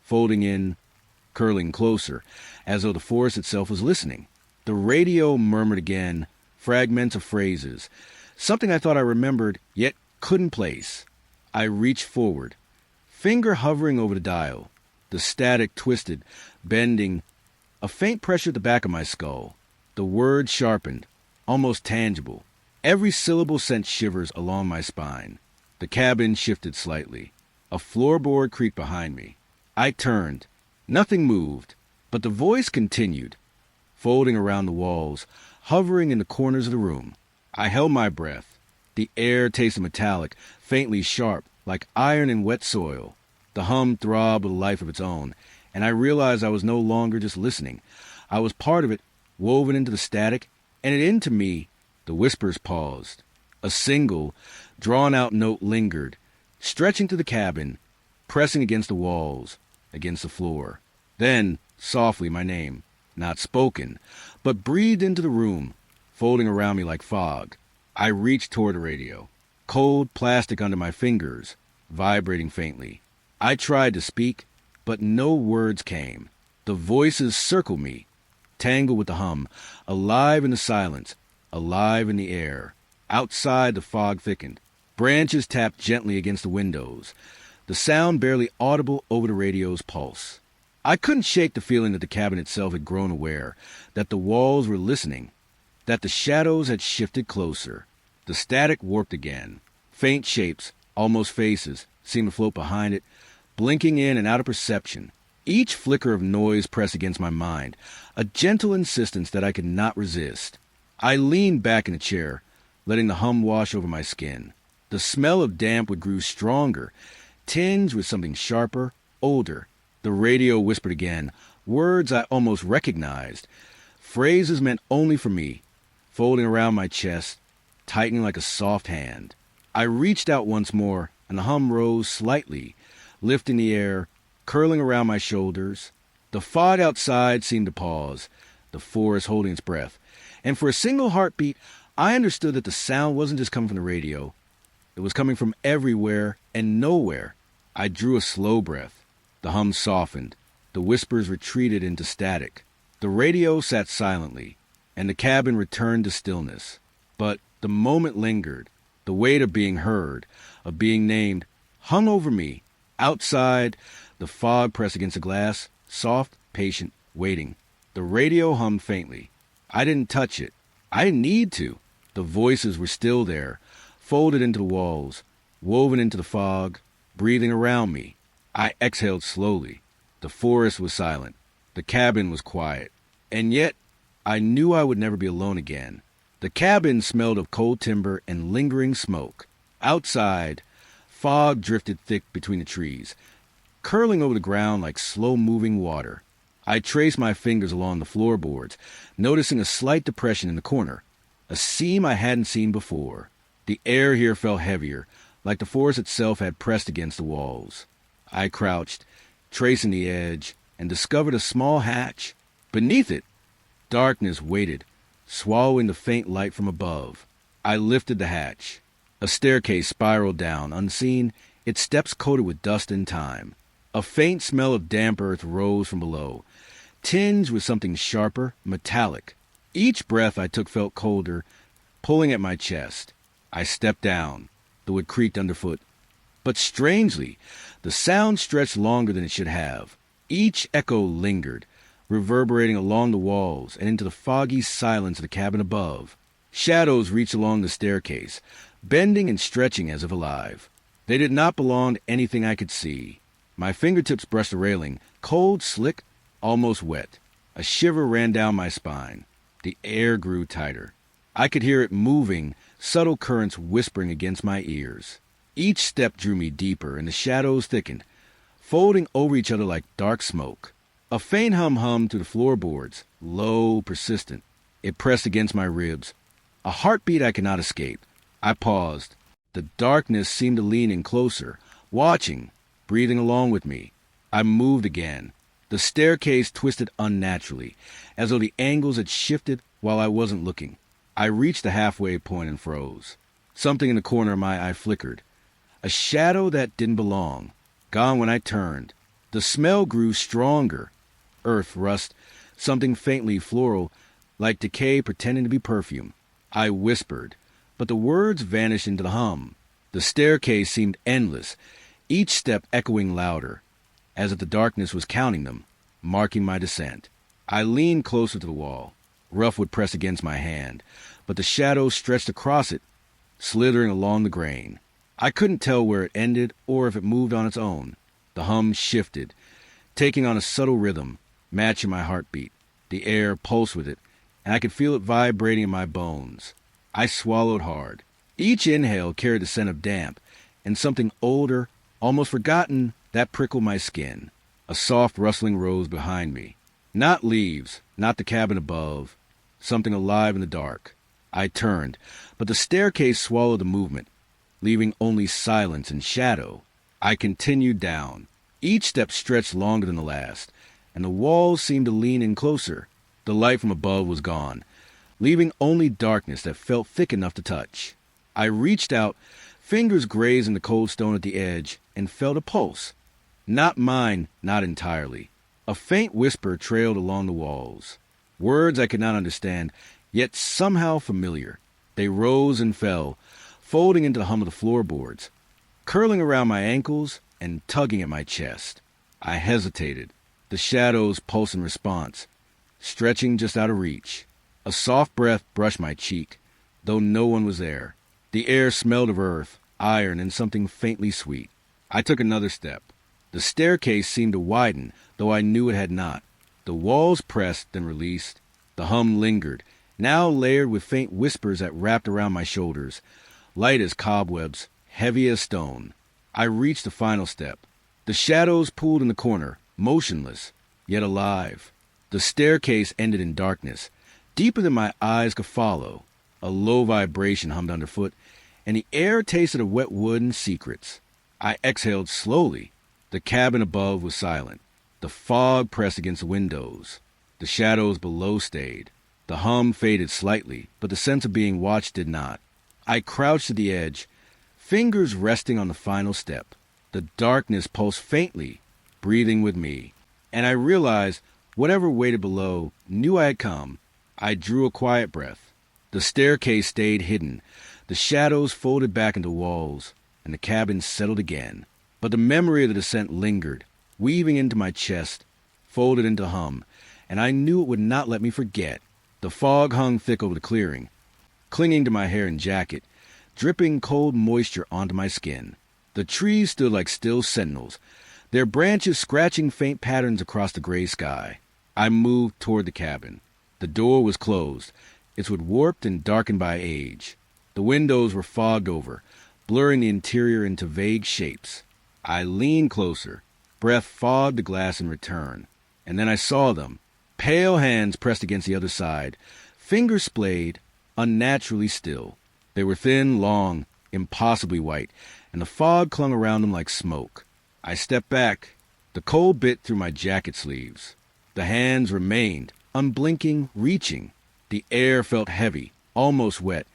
folding in, curling closer, as though the forest itself was listening. The radio murmured again, fragments of phrases, something I thought I remembered, yet couldn't place. I reached forward, finger hovering over the dial. The static twisted, bending, a faint pressure at the back of my skull. The words sharpened, almost tangible. Every syllable sent shivers along my spine. The cabin shifted slightly. A floorboard creaked behind me. I turned. Nothing moved, but the voice continued, folding around the walls, hovering in the corners of the room. I held my breath. The air tasted metallic, faintly sharp, like iron in wet soil. The hum throbbed with a life of its own, and I realized I was no longer just listening. I was part of it, woven into the static, and it into me. The whispers paused. A single, drawn-out note lingered, stretching through the cabin, pressing against the walls, against the floor. Then, softly, my name, not spoken, but breathed into the room, folding around me like fog. I reached toward the radio, cold plastic under my fingers, vibrating faintly. I tried to speak, but no words came. The voices circled me, tangled with the hum, alive in the silence, alive in the air. Outside, the fog thickened. Branches tapped gently against the windows, the sound barely audible over the radio's pulse. I couldn't shake the feeling that the cabin itself had grown aware, that the walls were listening, that the shadows had shifted closer. The static warped again. Faint shapes, almost faces, seemed to float behind it, blinking in and out of perception. Each flicker of noise pressed against my mind, a gentle insistence that I could not resist. I leaned back in the chair, letting the hum wash over my skin. The smell of damp would grew stronger, tinged with something sharper, older. The radio whispered again, words I almost recognized, phrases meant only for me, folding around my chest, tightening like a soft hand. I reached out once more, and the hum rose slightly, lifting the air, curling around my shoulders. The fog outside seemed to pause, the forest holding its breath. And for a single heartbeat, I understood that the sound wasn't just coming from the radio. It was coming from everywhere and nowhere. I drew a slow breath. The hum softened. The whispers retreated into static. The radio sat silently, and the cabin returned to stillness. But the moment lingered. The weight of being heard, of being named, hung over me. Outside, the fog pressed against the glass, soft, patient, waiting. The radio hummed faintly. I didn't touch it. I didn't need to. The voices were still there, folded into the walls, woven into the fog, breathing around me. I exhaled slowly. The forest was silent. The cabin was quiet. And yet, I knew I would never be alone again. The cabin smelled of cold timber and lingering smoke. Outside, fog drifted thick between the trees, curling over the ground like slow-moving water. I traced my fingers along the floorboards, noticing a slight depression in the corner, a seam I hadn't seen before. The air here felt heavier, like the forest itself had pressed against the walls. I crouched, tracing the edge, and discovered a small hatch. Beneath it, darkness waited, swallowing the faint light from above. I lifted the hatch. A staircase spiraled down, unseen, its steps coated with dust and time. A faint smell of damp earth rose from below, tinged with something sharper, metallic. Each breath I took felt colder, pulling at my chest. I stepped down. The wood creaked underfoot. But strangely, the sound stretched longer than it should have. Each echo lingered, reverberating along the walls and into the foggy silence of the cabin above. Shadows reached along the staircase, bending and stretching as if alive. They did not belong to anything I could see. My fingertips brushed the railing, cold, slick, almost wet. A shiver ran down my spine. The air grew tighter. I could hear it moving, subtle currents whispering against my ears. Each step drew me deeper, and the shadows thickened, folding over each other like dark smoke. A faint hum hummed through the floorboards, low, persistent. It pressed against my ribs. A heartbeat I could not escape. I paused. The darkness seemed to lean in closer, watching, breathing along with me. I moved again. The staircase twisted unnaturally, as though the angles had shifted while I wasn't looking. I reached the halfway point and froze. Something in the corner of my eye flickered. A shadow that didn't belong. Gone when I turned. The smell grew stronger. Earth, rust, something faintly floral, like decay pretending to be perfume. I whispered, but the words vanished into the hum. The staircase seemed endless, each step echoing louder, as if the darkness was counting them, marking my descent. I leaned closer to the wall. Rough would press against my hand, but the shadow stretched across it, slithering along the grain. I couldn't tell where it ended or if it moved on its own. The hum shifted, taking on a subtle rhythm, matching my heartbeat. The air pulsed with it, and I could feel it vibrating in my bones. I swallowed hard. Each inhale carried the scent of damp, and something older, almost forgotten, that prickled my skin. A soft rustling rose behind me. Not leaves, not the cabin above, something alive in the dark. I turned, but the staircase swallowed the movement, leaving only silence and shadow. I continued down. Each step stretched longer than the last, and the walls seemed to lean in closer. The light from above was gone, leaving only darkness that felt thick enough to touch. I reached out, fingers grazing the cold stone at the edge, and felt a pulse. Not mine, not entirely. A faint whisper trailed along the walls. Words I could not understand, yet somehow familiar. They rose and fell, folding into the hum of the floorboards, curling around my ankles and tugging at my chest. I hesitated, the shadows pulsed in response, stretching just out of reach. A soft breath brushed my cheek, though no one was there. The air smelled of earth, iron, and something faintly sweet. I took another step. The staircase seemed to widen, though I knew it had not. The walls pressed, then released. The hum lingered, now layered with faint whispers that wrapped around my shoulders, light as cobwebs, heavy as stone. I reached the final step. The shadows pooled in the corner, motionless, yet alive. The staircase ended in darkness, deeper than my eyes could follow. A low vibration hummed underfoot, and the air tasted of wet wood and secrets. I exhaled slowly. The cabin above was silent. The fog pressed against the windows. The shadows below stayed. The hum faded slightly, but the sense of being watched did not. I crouched at the edge, fingers resting on the final step. The darkness pulsed faintly, breathing with me. And I realized whatever waited below knew I had come. I drew a quiet breath. The staircase stayed hidden. The shadows folded back into walls, and the cabin settled again. But the memory of the descent lingered, weaving into my chest, folded into hum, and I knew it would not let me forget. The fog hung thick over the clearing, clinging to my hair and jacket, dripping cold moisture onto my skin. The trees stood like still sentinels, their branches scratching faint patterns across the gray sky. I moved toward the cabin. The door was closed, its wood warped and darkened by age. The windows were fogged over, blurring the interior into vague shapes. I leaned closer. Breath fogged the glass in return. And then I saw them. Pale hands pressed against the other side, fingers splayed, unnaturally still. They were thin, long, impossibly white, and the fog clung around them like smoke. I stepped back. The cold bit through my jacket sleeves. The hands remained, unblinking, reaching. The air felt heavy, almost wet,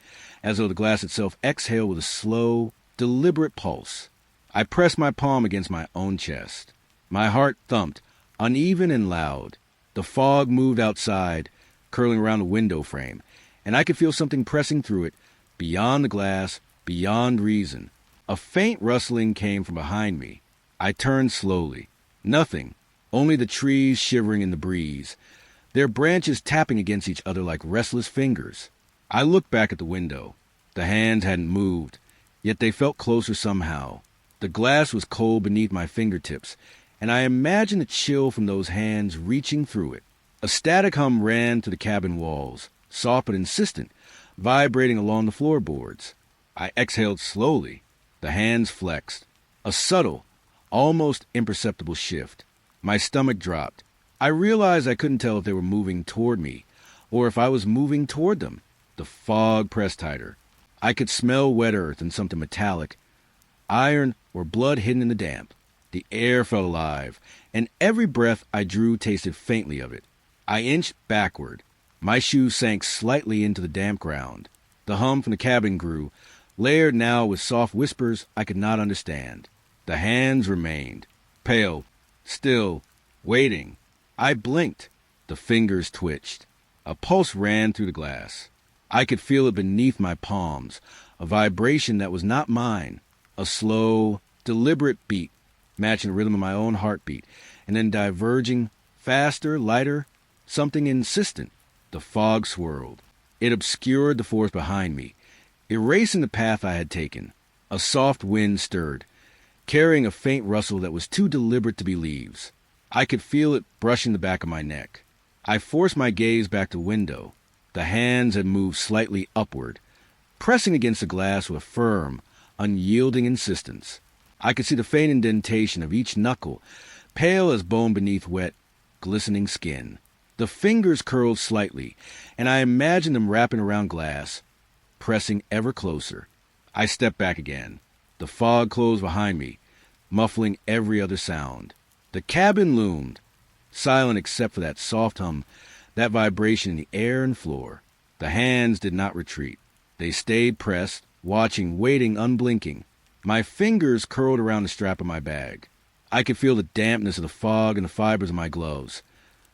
as though the glass itself exhaled with a slow, deliberate pulse. I pressed my palm against my own chest. My heart thumped, uneven and loud. The fog moved outside, curling around the window frame, and I could feel something pressing through it, beyond the glass, beyond reason. A faint rustling came from behind me. I turned slowly. Nothing, only the trees shivering in the breeze, their branches tapping against each other like restless fingers. I looked back at the window. The hands hadn't moved, yet they felt closer somehow. The glass was cold beneath my fingertips, and I imagined the chill from those hands reaching through it. A static hum ran to the cabin walls, soft but insistent, vibrating along the floorboards. I exhaled slowly. The hands flexed. A subtle, almost imperceptible shift. My stomach dropped. I realized I couldn't tell if they were moving toward me, or if I was moving toward them. The fog pressed tighter. I could smell wet earth and something metallic, iron or blood hidden in the damp. The air felt alive, and every breath I drew tasted faintly of it. I inched backward. My shoes sank slightly into the damp ground. The hum from the cabin grew, layered now with soft whispers I could not understand. The hands remained, pale, still, waiting. I blinked. The fingers twitched. A pulse ran through the glass. I could feel it beneath my palms, a vibration that was not mine, a slow, deliberate beat, matching the rhythm of my own heartbeat, and then diverging, faster, lighter, something insistent. The fog swirled. It obscured the forest behind me, erasing the path I had taken. A soft wind stirred, carrying a faint rustle that was too deliberate to be leaves. I could feel it brushing the back of my neck. I forced my gaze back to the window. The hands had moved slightly upward, pressing against the glass with firm, unyielding insistence. I could see the faint indentation of each knuckle, pale as bone beneath wet, glistening skin. The fingers curled slightly, and I imagined them wrapping around glass, pressing ever closer. I stepped back again. The fog closed behind me, muffling every other sound. The cabin loomed, silent except for that soft hum, that vibration in the air and floor. The hands did not retreat. They stayed pressed, watching, waiting, unblinking. My fingers curled around the strap of my bag. I could feel the dampness of the fog in the fibers of my gloves,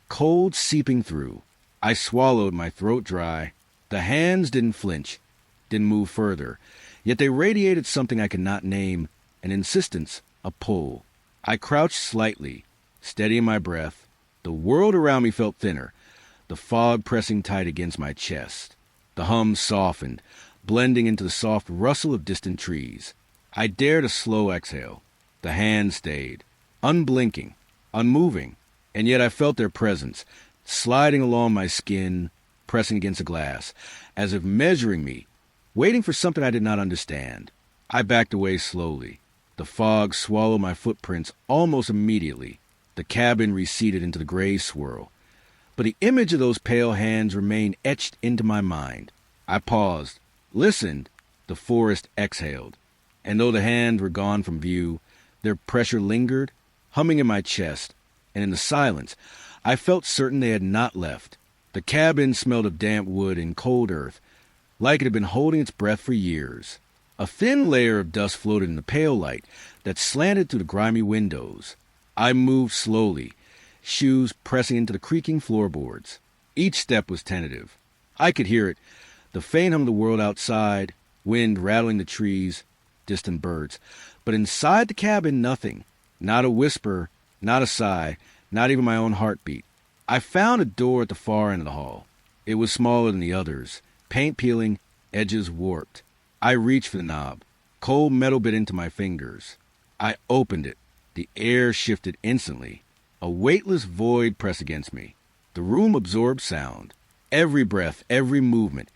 cold seeping through. I swallowed, my throat dry. The hands didn't flinch, didn't move further, yet they radiated something I could not name, an insistence, a pull. I crouched slightly, steadying my breath. The world around me felt thinner, the fog pressing tight against my chest. The hum softened, blending into the soft rustle of distant trees. I dared a slow exhale. The hands stayed, unblinking, unmoving, and yet I felt their presence, sliding along my skin, pressing against the glass, as if measuring me, waiting for something I did not understand. I backed away slowly. The fog swallowed my footprints almost immediately. The cabin receded into the gray swirl. But the image of those pale hands remained etched into my mind. I paused, listened. The forest exhaled. And though the hands were gone from view, their pressure lingered, humming in my chest, and in the silence, I felt certain they had not left. The cabin smelled of damp wood and cold earth, like it had been holding its breath for years. A thin layer of dust floated in the pale light that slanted through the grimy windows. I moved slowly, shoes pressing into the creaking floorboards. Each step was tentative. I could hear it, the faint hum of the world outside, wind rattling the trees, distant birds. But inside the cabin, nothing. Not a whisper, not a sigh, not even my own heartbeat. I found a door at the far end of the hall. It was smaller than the others, paint peeling, edges warped. I reached for the knob. Cold metal bit into my fingers. I opened it. The air shifted instantly. A weightless void pressed against me. The room absorbed sound. Every breath, every movement,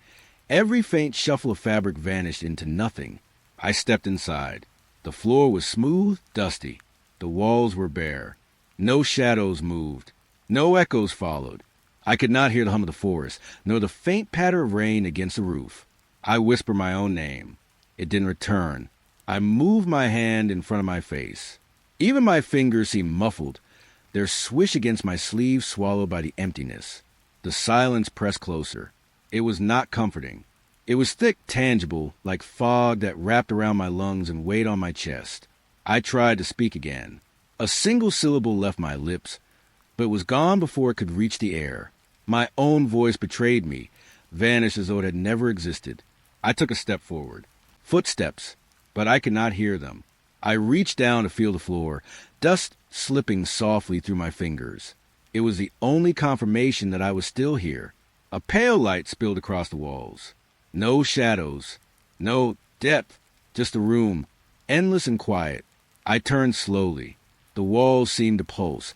every faint shuffle of fabric vanished into nothing. I stepped inside. The floor was smooth, dusty. The walls were bare. No shadows moved. No echoes followed. I could not hear the hum of the forest, nor the faint patter of rain against the roof. I whispered my own name. It didn't return. I moved my hand in front of my face. Even my fingers seemed muffled, their swish against my sleeve swallowed by the emptiness. The silence pressed closer. It was not comforting. It was thick, tangible, like fog that wrapped around my lungs and weighed on my chest. I tried to speak again. A single syllable left my lips, but it was gone before it could reach the air. My own voice betrayed me, vanished as though it had never existed. I took a step forward. Footsteps, but I could not hear them. I reached down to feel the floor, dust slipping softly through my fingers. It was the only confirmation that I was still here. A pale light spilled across the walls. No shadows, no depth, just a room, endless and quiet. I turned slowly. The walls seemed to pulse,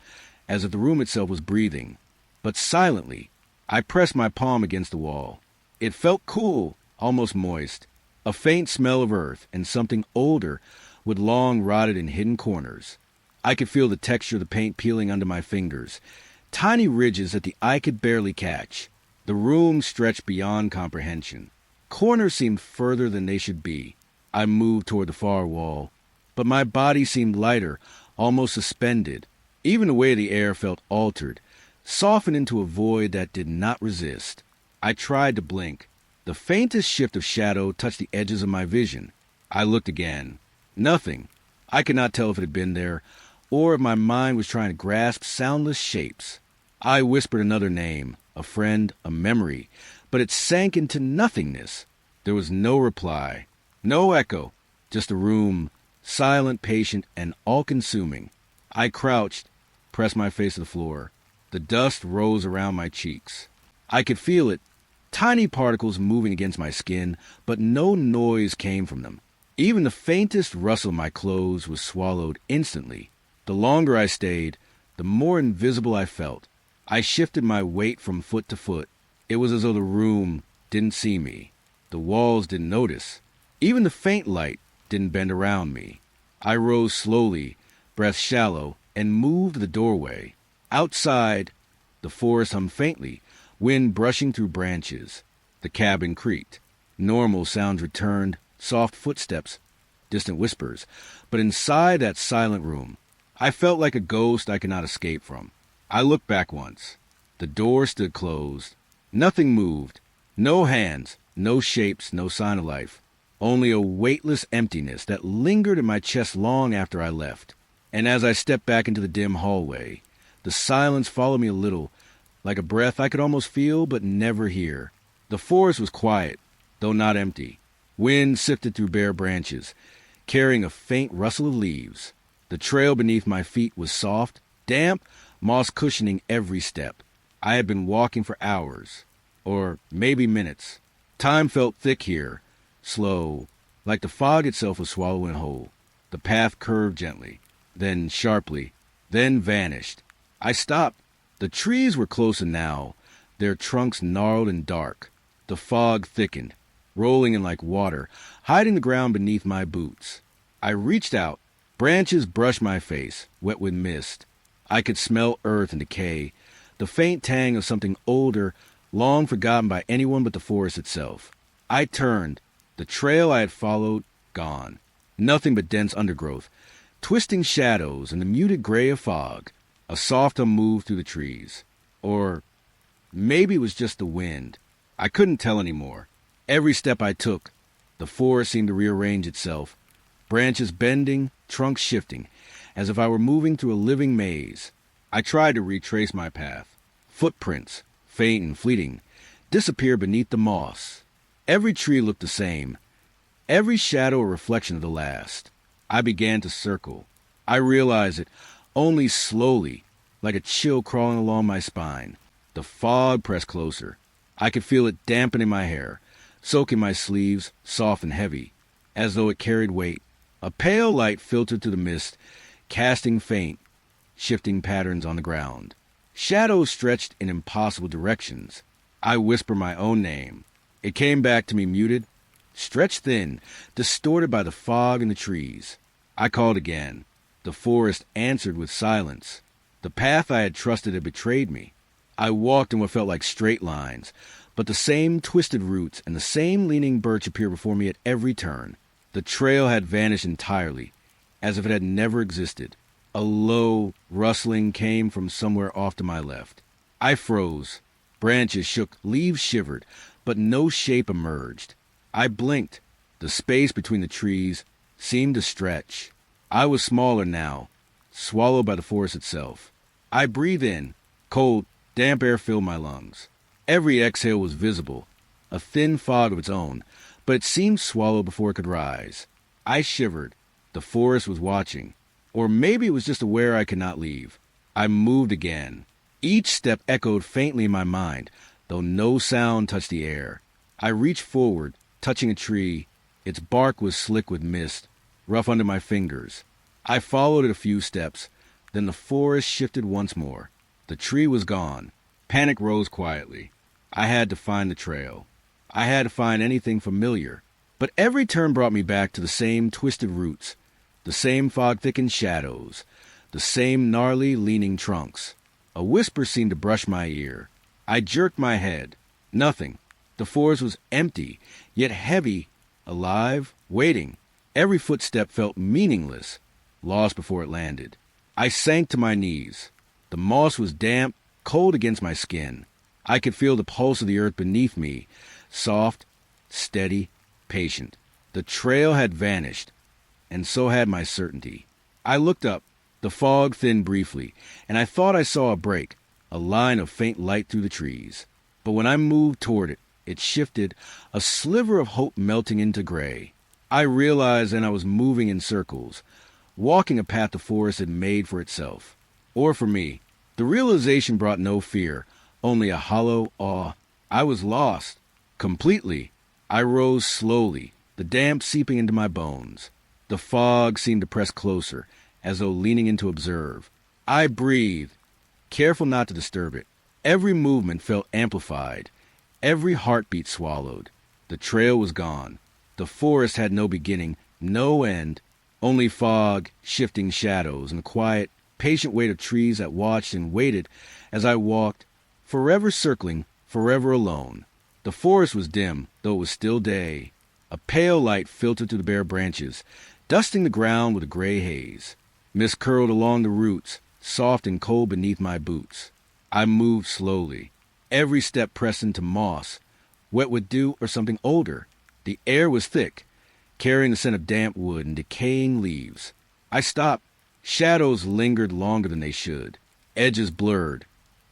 as if the room itself was breathing. But silently, I pressed my palm against the wall. It felt cool, almost moist. A faint smell of earth and something older with long rotted and hidden corners. I could feel the texture of the paint peeling under my fingers, tiny ridges that the eye could barely catch. The room stretched beyond comprehension. Corners seemed further than they should be. I moved toward the far wall, but my body seemed lighter, almost suspended. Even the way the air felt altered, softened into a void that did not resist. I tried to blink. The faintest shift of shadow touched the edges of my vision. I looked again. Nothing. I could not tell if it had been there, or if my mind was trying to grasp soundless shapes. I whispered another name, a friend, a memory, but it sank into nothingness. There was no reply, no echo, just a room, silent, patient, and all-consuming. I crouched, pressed my face to the floor. The dust rose around my cheeks. I could feel it, tiny particles moving against my skin, but no noise came from them. Even the faintest rustle of my clothes was swallowed instantly. The longer I stayed, the more invisible I felt. I shifted my weight from foot to foot. It was as though the room didn't see me. The walls didn't notice. Even the faint light didn't bend around me. I rose slowly, breath shallow, and moved to the doorway. Outside, the forest hummed faintly, wind brushing through branches. The cabin creaked. Normal sounds returned, soft footsteps, distant whispers. But inside that silent room, I felt like a ghost I could not escape from. I looked back once. The door stood closed. Nothing moved. No hands, no shapes, no sign of life. Only a weightless emptiness that lingered in my chest long after I left. And as I stepped back into the dim hallway, the silence followed me a little, like a breath I could almost feel but never hear. The forest was quiet, though not empty. Wind sifted through bare branches, carrying a faint rustle of leaves. The trail beneath my feet was soft, damp, moss cushioning every step. I had been walking for hours, or maybe minutes. Time felt thick here, slow, like the fog itself was swallowing whole. The path curved gently, then sharply, then vanished. I stopped. The trees were closer now, their trunks gnarled and dark. The fog thickened, rolling in like water, hiding the ground beneath my boots. I reached out. Branches brushed my face, wet with mist. I could smell earth and decay, the faint tang of something older, long forgotten by anyone but the forest itself. I turned. The trail I had followed, gone. Nothing but dense undergrowth, twisting shadows and the muted gray of fog. A soft hum moved through the trees. Or maybe it was just the wind. I couldn't tell anymore. Every step I took, the forest seemed to rearrange itself, branches bending, trunks shifting, as if I were moving through a living maze. I tried to retrace my path. Footprints, faint and fleeting, disappeared beneath the moss. Every tree looked the same, every shadow a reflection of the last. I began to circle. I realized it only slowly, like a chill crawling along my spine. The fog pressed closer. I could feel it dampening my hair, soaking my sleeves, soft and heavy, as though it carried weight. A pale light filtered through the mist, casting faint, shifting patterns on the ground. Shadows stretched in impossible directions. I whispered my own name. It came back to me muted, stretched thin, distorted by the fog and the trees. I called again. The forest answered with silence. The path I had trusted had betrayed me. I walked in what felt like straight lines, but the same twisted roots and the same leaning birch appeared before me at every turn. The trail had vanished entirely, as if it had never existed. A low rustling came from somewhere off to my left. I froze. Branches shook, leaves shivered, but no shape emerged. I blinked. The space between the trees seemed to stretch. I was smaller now, swallowed by the forest itself. I breathed in. Cold, damp air filled my lungs. Every exhale was visible, a thin fog of its own, but it seemed swallowed before it could rise. I shivered. The forest was watching. Or maybe it was just aware I could not leave. I moved again. Each step echoed faintly in my mind, though no sound touched the air. I reached forward, touching a tree. Its bark was slick with mist, rough under my fingers. I followed it a few steps. Then the forest shifted once more. The tree was gone. Panic rose quietly. I had to find the trail. I had to find anything familiar. But every turn brought me back to the same twisted roots, the same fog-thickened shadows, the same gnarly, leaning trunks. A whisper seemed to brush my ear. I jerked my head. Nothing. The forest was empty, yet heavy, alive, waiting. Every footstep felt meaningless, lost before it landed. I sank to my knees. The moss was damp, cold against my skin. I could feel the pulse of the earth beneath me, soft, steady, patient. The trail had vanished, and so had my certainty. I looked up. The fog thinned briefly, and I thought I saw a break, a line of faint light through the trees. But when I moved toward it, it shifted, a sliver of hope melting into gray. I realized that I was moving in circles, walking a path the forest had made for itself, or for me. The realization brought no fear, only a hollow awe. I was lost, completely. I rose slowly, the damp seeping into my bones. The fog seemed to press closer, as though leaning in to observe. I breathed, careful not to disturb it. Every movement felt amplified, every heartbeat swallowed. The trail was gone. The forest had no beginning, no end, only fog, shifting shadows, and the quiet, patient weight of trees that watched and waited as I walked, forever circling, forever alone. The forest was dim, though it was still day. A pale light filtered through the bare branches, dusting the ground with a gray haze. Mist curled along the roots, soft and cold beneath my boots. I moved slowly, every step pressed into moss, wet with dew or something older. The air was thick, carrying the scent of damp wood and decaying leaves. I stopped. Shadows lingered longer than they should. Edges blurred,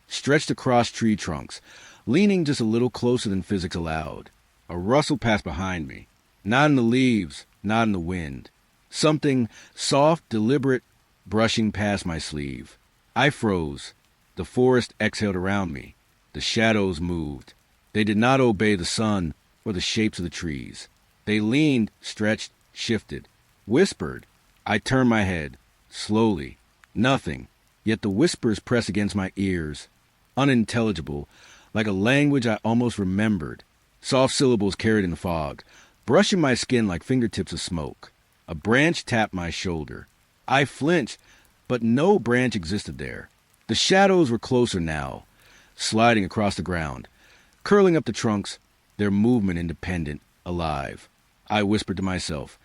stretched across tree trunks, leaning just a little closer than physics allowed. A rustle passed behind me, not in the leaves, not in the wind. Something soft, deliberate, brushing past my sleeve. I froze. The forest exhaled around me. The shadows moved. They did not obey the sun or the shapes of the trees. They leaned, stretched, shifted, whispered. I turned my head, slowly. Nothing. Yet the whispers pressed against my ears, unintelligible, like a language I almost remembered. Soft syllables carried in the fog, brushing my skin like fingertips of smoke. A branch tapped my shoulder. I flinched, but no branch existed there. The shadows were closer now, sliding across the ground, curling up the trunks, their movement independent, alive. I whispered to myself.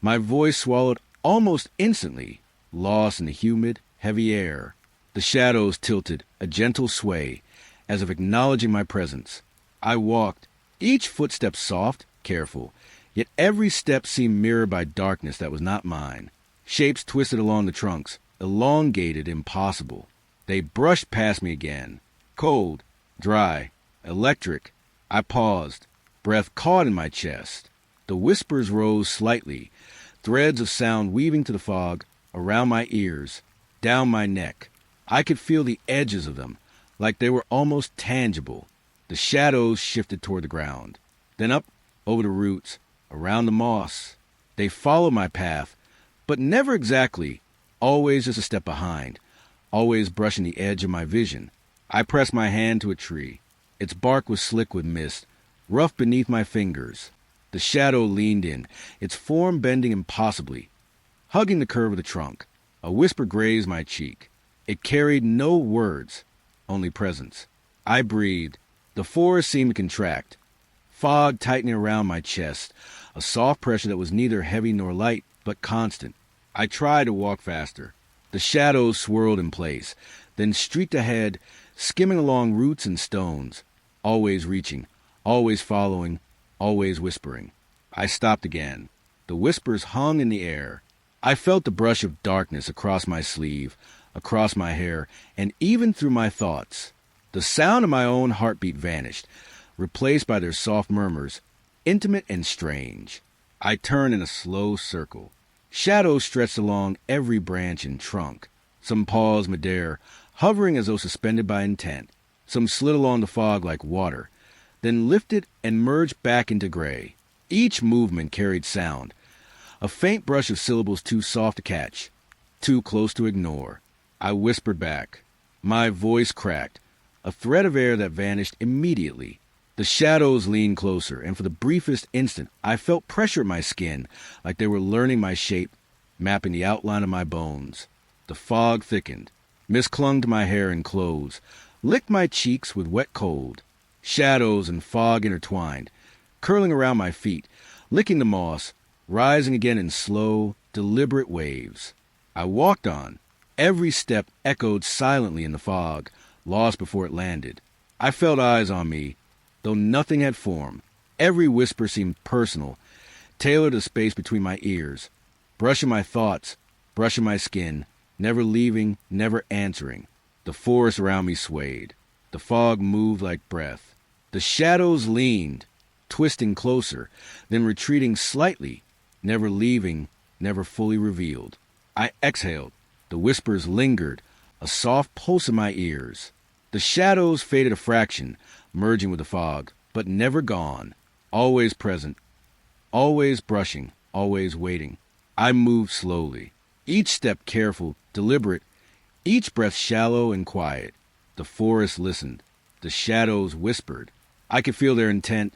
My voice swallowed almost instantly, lost in the humid, heavy air. The shadows tilted, a gentle sway, as if acknowledging my presence. I walked, each footstep soft, careful, yet every step seemed mirrored by darkness that was not mine. Shapes twisted along the trunks, elongated, impossible. They brushed past me again. Cold, dry, electric. I paused, breath caught in my chest. The whispers rose slightly, threads of sound weaving to the fog, around my ears, down my neck. I could feel the edges of them, like they were almost tangible. The shadows shifted toward the ground, then up, over the roots, around the moss. They followed my path, but never exactly, always just a step behind, always brushing the edge of my vision. I pressed my hand to a tree. Its bark was slick with mist, rough beneath my fingers. The shadow leaned in, its form bending impossibly, hugging the curve of the trunk. A whisper grazed my cheek. It carried no words, only presence. I breathed. The forest seemed to contract, fog tightening around my chest, a soft pressure that was neither heavy nor light, but constant. I tried to walk faster. The shadows swirled in place, then streaked ahead, skimming along roots and stones, always reaching, always following, always whispering. I stopped again. The whispers hung in the air. I felt the brush of darkness across my sleeve, across my hair, and even through my thoughts. The sound of my own heartbeat vanished, replaced by their soft murmurs, intimate and strange. I turned in a slow circle. Shadows stretched along every branch and trunk. Some paused midair, hovering as though suspended by intent. Some slid along the fog like water, then lifted and merged back into gray. Each movement carried sound, a faint brush of syllables too soft to catch, too close to ignore. I whispered back. My voice cracked, a thread of air that vanished immediately. The shadows leaned closer, and for the briefest instant I felt pressure in my skin, like they were learning my shape, mapping the outline of my bones. The fog thickened. Mist clung to my hair and clothes, licked my cheeks with wet cold. Shadows and fog intertwined, curling around my feet, licking the moss, rising again in slow, deliberate waves. I walked on. Every step echoed silently in the fog, lost before it landed. I felt eyes on me, though nothing had form. Every whisper seemed personal, tailored to the space between my ears, brushing my thoughts, brushing my skin, never leaving, never answering. The forest around me swayed. The fog moved like breath. The shadows leaned, twisting closer, then retreating slightly, never leaving, never fully revealed. I exhaled. The whispers lingered, a soft pulse in my ears. The shadows faded a fraction, merging with the fog, but never gone, always present, always brushing, always waiting. I moved slowly, each step careful, deliberate, each breath shallow and quiet. The forest listened. The shadows whispered. I could feel their intent,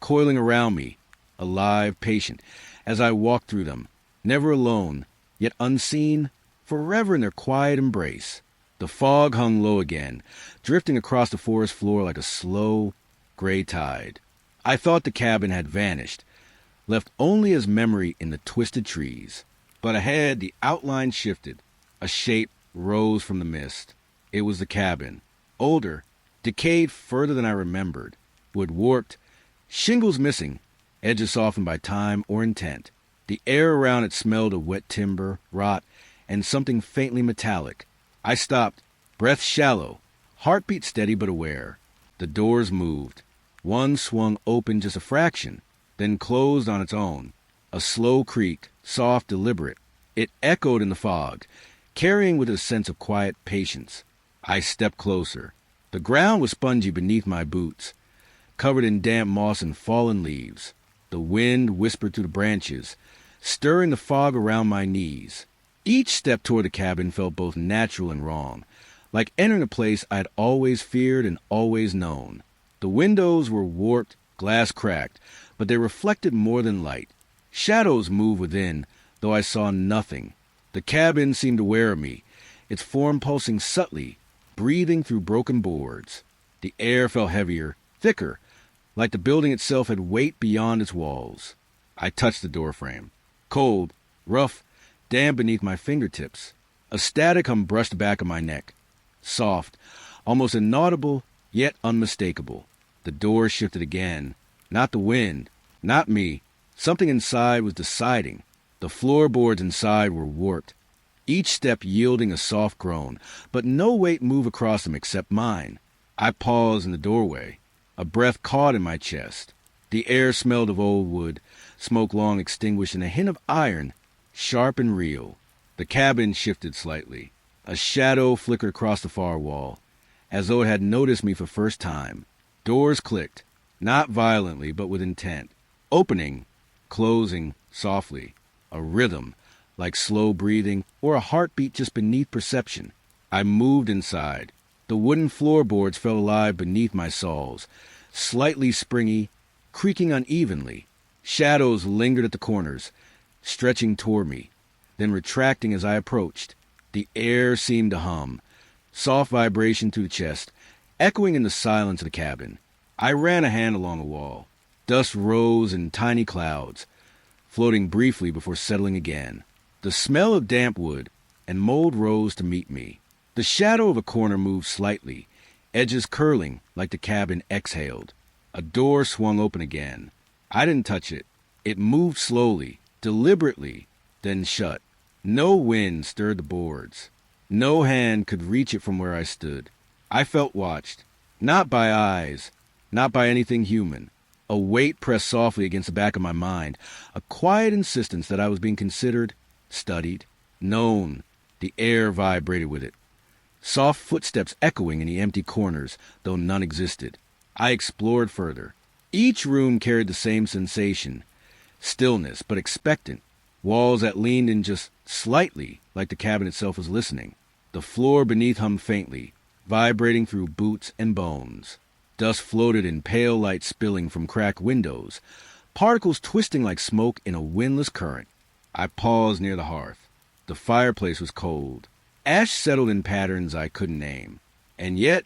coiling around me, alive, patient, as I walked through them, never alone, yet unseen, forever in their quiet embrace. The fog hung low again, drifting across the forest floor like a slow, gray tide. I thought the cabin had vanished, left only as memory in the twisted trees. But ahead the outline shifted. A shape rose from the mist. It was the cabin, older, decayed further than I remembered, wood warped, shingles missing, edges softened by time or intent. The air around it smelled of wet timber, rot, and something faintly metallic. I stopped, breath shallow, heartbeat steady but aware. The doors moved. One swung open just a fraction, then closed on its own. A slow creak, soft, deliberate. It echoed in the fog, carrying with it a sense of quiet patience. I stepped closer. The ground was spongy beneath my boots, covered in damp moss and fallen leaves. The wind whispered through the branches, stirring the fog around my knees. Each step toward the cabin felt both natural and wrong, like entering a place I had always feared and always known. The windows were warped, glass cracked, but they reflected more than light. Shadows moved within, though I saw nothing. The cabin seemed aware of me, its form pulsing subtly, breathing through broken boards. The air felt heavier, thicker, like the building itself had weight beyond its walls. I touched the doorframe. Cold, rough, damp beneath my fingertips. A static hum brushed the back of my neck. Soft, almost inaudible, yet unmistakable. The door shifted again. Not the wind, not me. Something inside was deciding. The floorboards inside were warped, each step yielding a soft groan, but no weight moved across them except mine. I paused in the doorway. A breath caught in my chest. The air smelled of old wood, smoke long extinguished, and a hint of iron, sharp and real. The cabin shifted slightly. A shadow flickered across the far wall, as though it had noticed me for the first time. Doors clicked, not violently, but with intent. Opening, closing, softly. A rhythm, like slow breathing or a heartbeat just beneath perception. I moved inside. The wooden floorboards felt alive beneath my soles, slightly springy, creaking unevenly. Shadows lingered at the corners, stretching toward me, then retracting as I approached. The air seemed to hum, soft vibration through the chest, echoing in the silence of the cabin. I ran a hand along the wall. Dust rose in tiny clouds, floating briefly before settling again. The smell of damp wood and mold rose to meet me. The shadow of a corner moved slightly, edges curling like the cabin exhaled. A door swung open again. I didn't touch it. It moved slowly, deliberately, then shut. No wind stirred the boards. No hand could reach it from where I stood. I felt watched, not by eyes, not by anything human, A weight pressed softly against the back of my mind, a quiet insistence that I was being considered, studied, known. The air vibrated with it. Soft footsteps echoing in the empty corners, though none existed. I explored further. Each room carried the same sensation. Stillness, but expectant. Walls that leaned in just slightly, like the cabin itself was listening. The floor beneath hummed faintly, vibrating through boots and bones. Dust floated in pale light spilling from cracked windows, particles twisting like smoke in a windless current. I paused near the hearth. The fireplace was cold. Ash settled in patterns I couldn't name. And yet,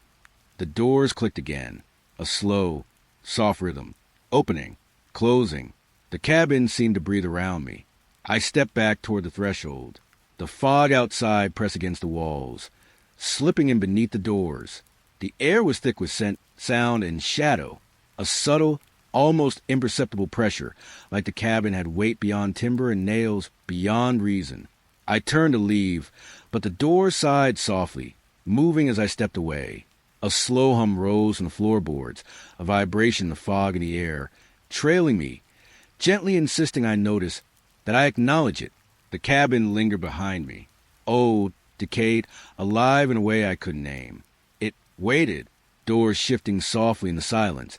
the doors clicked again. A slow, soft rhythm. Opening, closing. The cabin seemed to breathe around me. I stepped back toward the threshold. The fog outside pressed against the walls, slipping in beneath the doors. The air was thick with scent, sound, and shadow. A subtle, almost imperceptible pressure, like the cabin had weight beyond timber and nails beyond reason. I turned to leave, but the door sighed softly, moving as I stepped away. A slow hum rose from the floorboards, a vibration in the fog in the air, trailing me, gently insisting I notice, that I acknowledge it. The cabin lingered behind me. Old, decayed, alive in a way I couldn't name. It waited, doors shifting softly in the silence,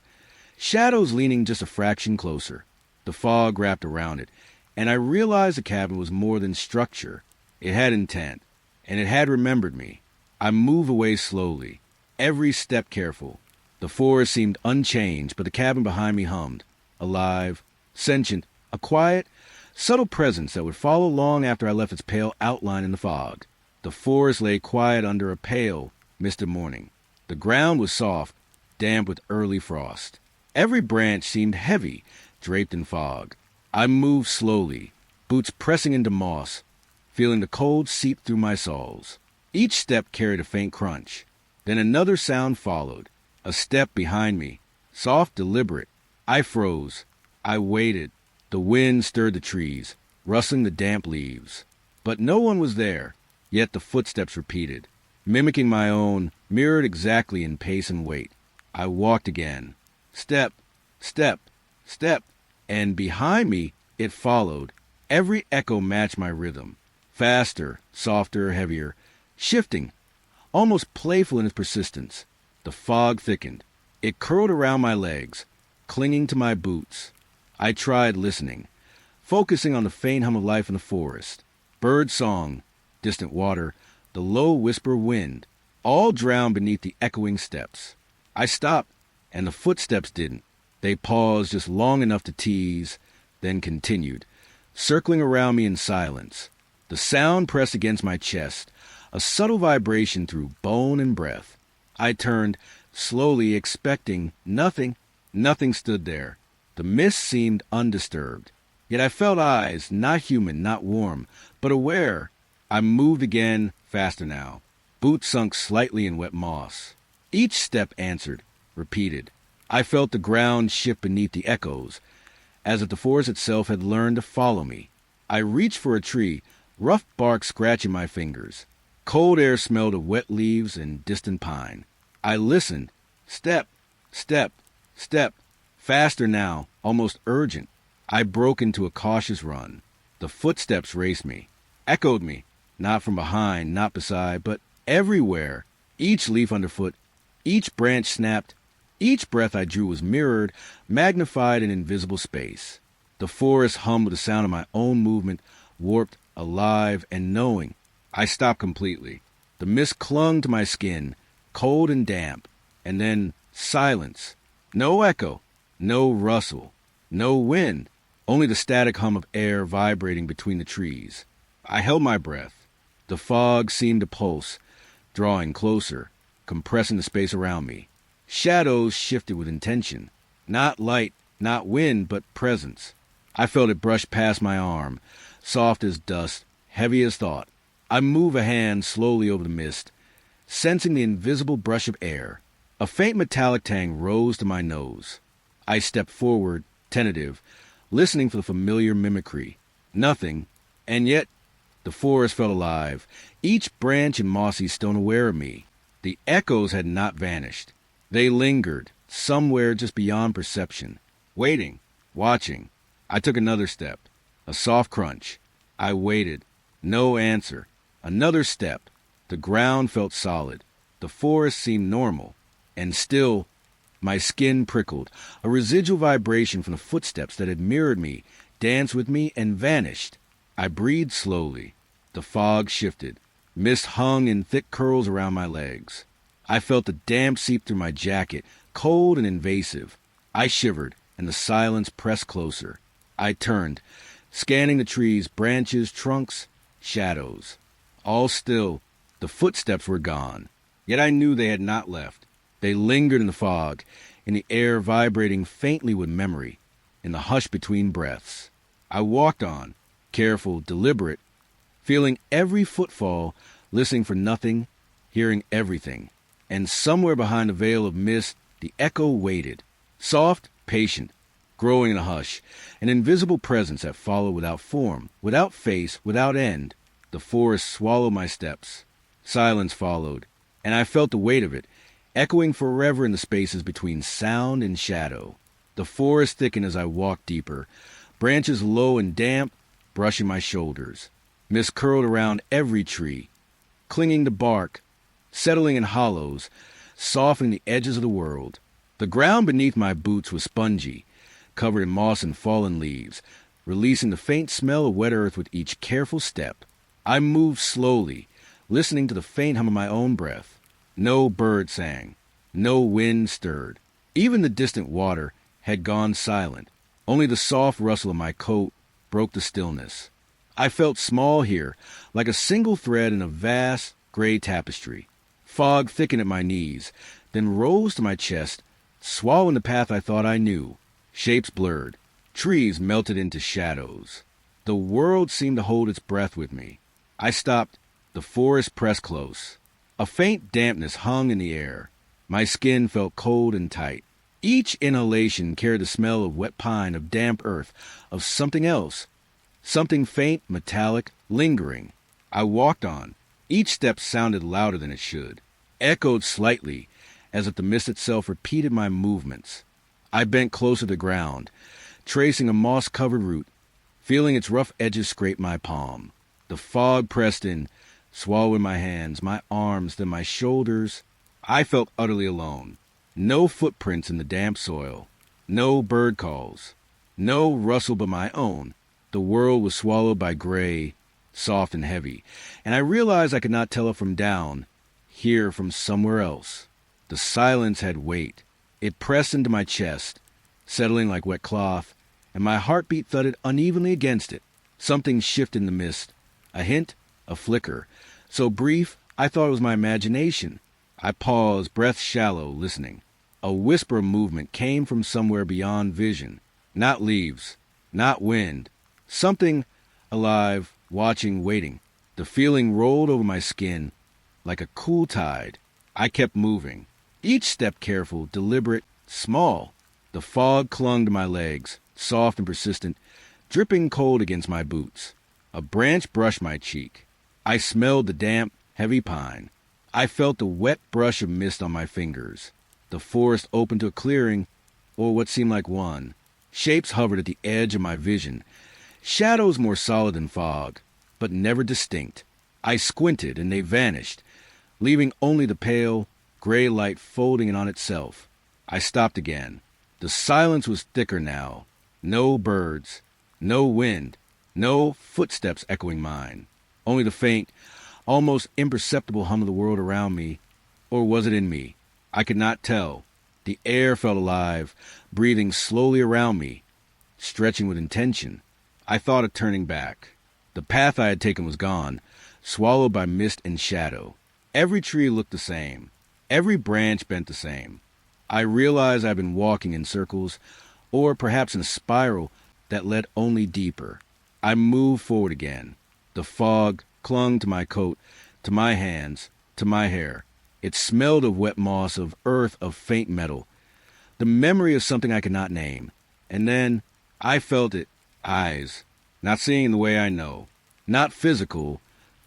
shadows leaning just a fraction closer. The fog wrapped around it, and I realized the cabin was more than structure. It had intent, and it had remembered me. I moved away slowly, every step careful. The forest seemed unchanged, but the cabin behind me hummed, alive, sentient, a quiet, subtle presence that would follow long after I left its pale outline in the fog. The forest lay quiet under a pale, misted morning. The ground was soft, damp with early frost. Every branch seemed heavy, draped in fog. I moved slowly, boots pressing into moss, feeling the cold seep through my soles. Each step carried a faint crunch. Then another sound followed, a step behind me, soft, deliberate. I froze. I waited. The wind stirred the trees, rustling the damp leaves. But no one was there, yet the footsteps repeated, mimicking my own, mirrored exactly in pace and weight. I walked again. Step, step, step, and behind me it followed. Every echo matched my rhythm, faster, softer, heavier, shifting, almost playful in its persistence. The fog thickened. It curled around my legs, clinging to my boots. I tried listening, focusing on the faint hum of life in the forest. Bird song, distant water, the low whisper wind, all drowned beneath the echoing steps. I stopped, and the footsteps didn't. They paused just long enough to tease, then continued, circling around me in silence. The sound pressed against my chest, a subtle vibration through bone and breath. I turned, slowly expecting nothing. Nothing stood there. The mist seemed undisturbed. Yet I felt eyes, not human, not warm, but aware. I moved again, faster now. Boots sunk slightly in wet moss. Each step answered, repeated. I felt the ground shift beneath the echoes, as if the forest itself had learned to follow me. I reached for a tree, rough bark scratching my fingers. Cold air smelled of wet leaves and distant pine. I listened. Step, step, step. Faster now, almost urgent. I broke into a cautious run. The footsteps raced me, echoed me, not from behind, not beside, but everywhere. Each leaf underfoot, each branch snapped, each breath I drew was mirrored, magnified in invisible space. The forest hummed with the sound of my own movement, warped, alive, and knowing. I stopped completely. The mist clung to my skin, cold and damp, and then silence. No echo. No rustle, no wind, only the static hum of air vibrating between the trees. I held my breath. The fog seemed to pulse, drawing closer, compressing the space around me. Shadows shifted with intention. Not light, not wind, but presence. I felt it brush past my arm, soft as dust, heavy as thought. I moved a hand slowly over the mist, sensing the invisible brush of air. A faint metallic tang rose to my nose. I stepped forward, tentative, listening for the familiar mimicry. Nothing, and yet the forest felt alive, each branch and mossy stone aware of me. The echoes had not vanished. They lingered, somewhere just beyond perception, Waiting, watching. I took another step. A soft crunch. I waited. No answer. Another step. The ground felt solid. The forest seemed normal. And still, my skin prickled. A residual vibration from the footsteps that had mirrored me, danced with me, and vanished. I breathed slowly. The fog shifted. Mist hung in thick curls around my legs. I felt the damp seep through my jacket, cold and invasive. I shivered, and the silence pressed closer. I turned, scanning the trees, branches, trunks, shadows. All still, the footsteps were gone. Yet I knew they had not left. They lingered in the fog, in the air vibrating faintly with memory, in the hush between breaths. I walked on, careful, deliberate, feeling every footfall, listening for nothing, hearing everything. And somewhere behind a veil of mist, the echo waited, soft, patient, growing in a hush, an invisible presence that followed without form, without face, without end. The forest swallowed my steps. Silence followed, and I felt the weight of it, echoing forever in the spaces between sound and shadow. The forest thickened as I walked deeper, branches low and damp, brushing my shoulders. Mist curled around every tree, clinging to bark, settling in hollows, softening the edges of the world. The ground beneath my boots was spongy, covered in moss and fallen leaves, releasing the faint smell of wet earth with each careful step. I moved slowly, listening to the faint hum of my own breath. No bird sang. No wind stirred. Even the distant water had gone silent. Only the soft rustle of my coat broke the stillness. I felt small here, like a single thread in a vast, gray tapestry. Fog thickened at my knees, then rose to my chest, swallowing the path I thought I knew. Shapes blurred. Trees melted into shadows. The world seemed to hold its breath with me. I stopped. The forest pressed close. A faint dampness hung in the air. My skin felt cold and tight. Each inhalation carried the smell of wet pine, of damp earth, of something else. Something faint, metallic, lingering. I walked on. Each step sounded louder than it should, echoed slightly, as if the mist itself repeated my movements. I bent closer to the ground, tracing a moss-covered root, feeling its rough edges scrape my palm. The fog pressed in, swallowing my hands, my arms, then my shoulders. I felt utterly alone. No footprints in the damp soil. No bird calls. No rustle but my own. The world was swallowed by gray, soft and heavy, and I realized I could not tell it from down, here from somewhere else. The silence had weight. It pressed into my chest, settling like wet cloth, and my heartbeat thudded unevenly against it. Something shifted in the mist, a hint, a flicker, so brief I thought it was my imagination. I paused, breath shallow, listening. A whisper of movement came from somewhere beyond vision. Not leaves, not wind. Something alive, watching, waiting. The feeling rolled over my skin like a cool tide. I kept moving, each step careful, deliberate, small. The fog clung to my legs, soft and persistent, dripping cold against my boots. A branch brushed my cheek. I smelled the damp, heavy pine. I felt the wet brush of mist on my fingers. The forest opened to a clearing, or what seemed like one. Shapes hovered at the edge of my vision, shadows more solid than fog, but never distinct. I squinted, and they vanished, leaving only the pale, gray light folding in on itself. I stopped again. The silence was thicker now. No birds, no wind, no footsteps echoing mine. Only the faint, almost imperceptible hum of the world around me, or was it in me? I could not tell. The air felt alive, breathing slowly around me, stretching with intention. I thought of turning back. The path I had taken was gone, swallowed by mist and shadow. Every tree looked the same. Every branch bent the same. I realized I'd been walking in circles, or perhaps in a spiral that led only deeper. I moved forward again. The fog clung to my coat, to my hands, to my hair. It smelled of wet moss, of earth, of faint metal. The memory of something I could not name. And then I felt it. Eyes. Not seeing in the way I know. Not physical,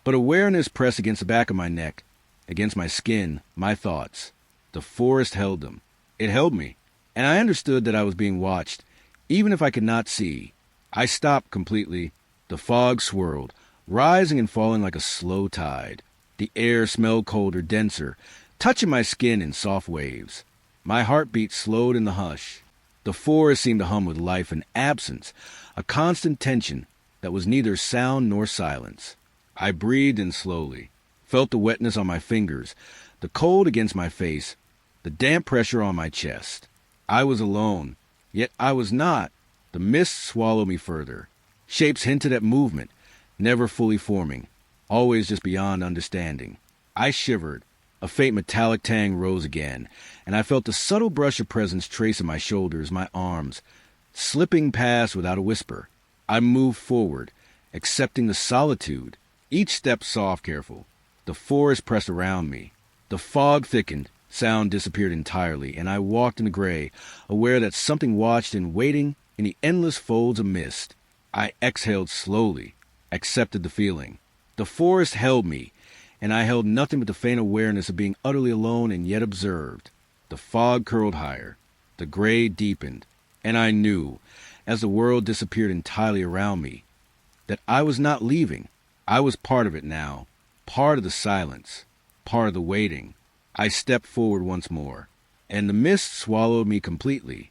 but awareness pressed against the back of my neck, against my skin, my thoughts. The forest held them. It held me. And I understood that I was being watched, Even if I could not see, I stopped completely. The fog swirled, rising and falling like a slow tide. The air smelled colder, denser, touching my skin in soft waves. My heartbeat slowed in the hush. The forest seemed to hum with life and absence, a constant tension that was neither sound nor silence. I breathed in slowly, felt the wetness on my fingers, the cold against my face, the damp pressure on my chest. I was alone, yet I was not. The mist swallowed me further. Shapes hinted at movement, never fully forming, always just beyond understanding. I shivered. A faint metallic tang rose again, and I felt the subtle brush of presence tracing my shoulders, my arms, slipping past without a whisper. I moved forward, accepting the solitude, each step soft, careful. The forest pressed around me. The fog thickened, sound disappeared entirely, and I walked in the gray, aware that something watched and waiting in the endless folds of mist. I exhaled slowly, accepted the feeling. The forest held me, and I held nothing but the faint awareness of being utterly alone and yet observed. The fog curled higher. The gray deepened, and I knew, as the world disappeared entirely around me, that I was not leaving. I was part of it now, part of the silence, part of the waiting. I stepped forward once more, and the mist swallowed me completely.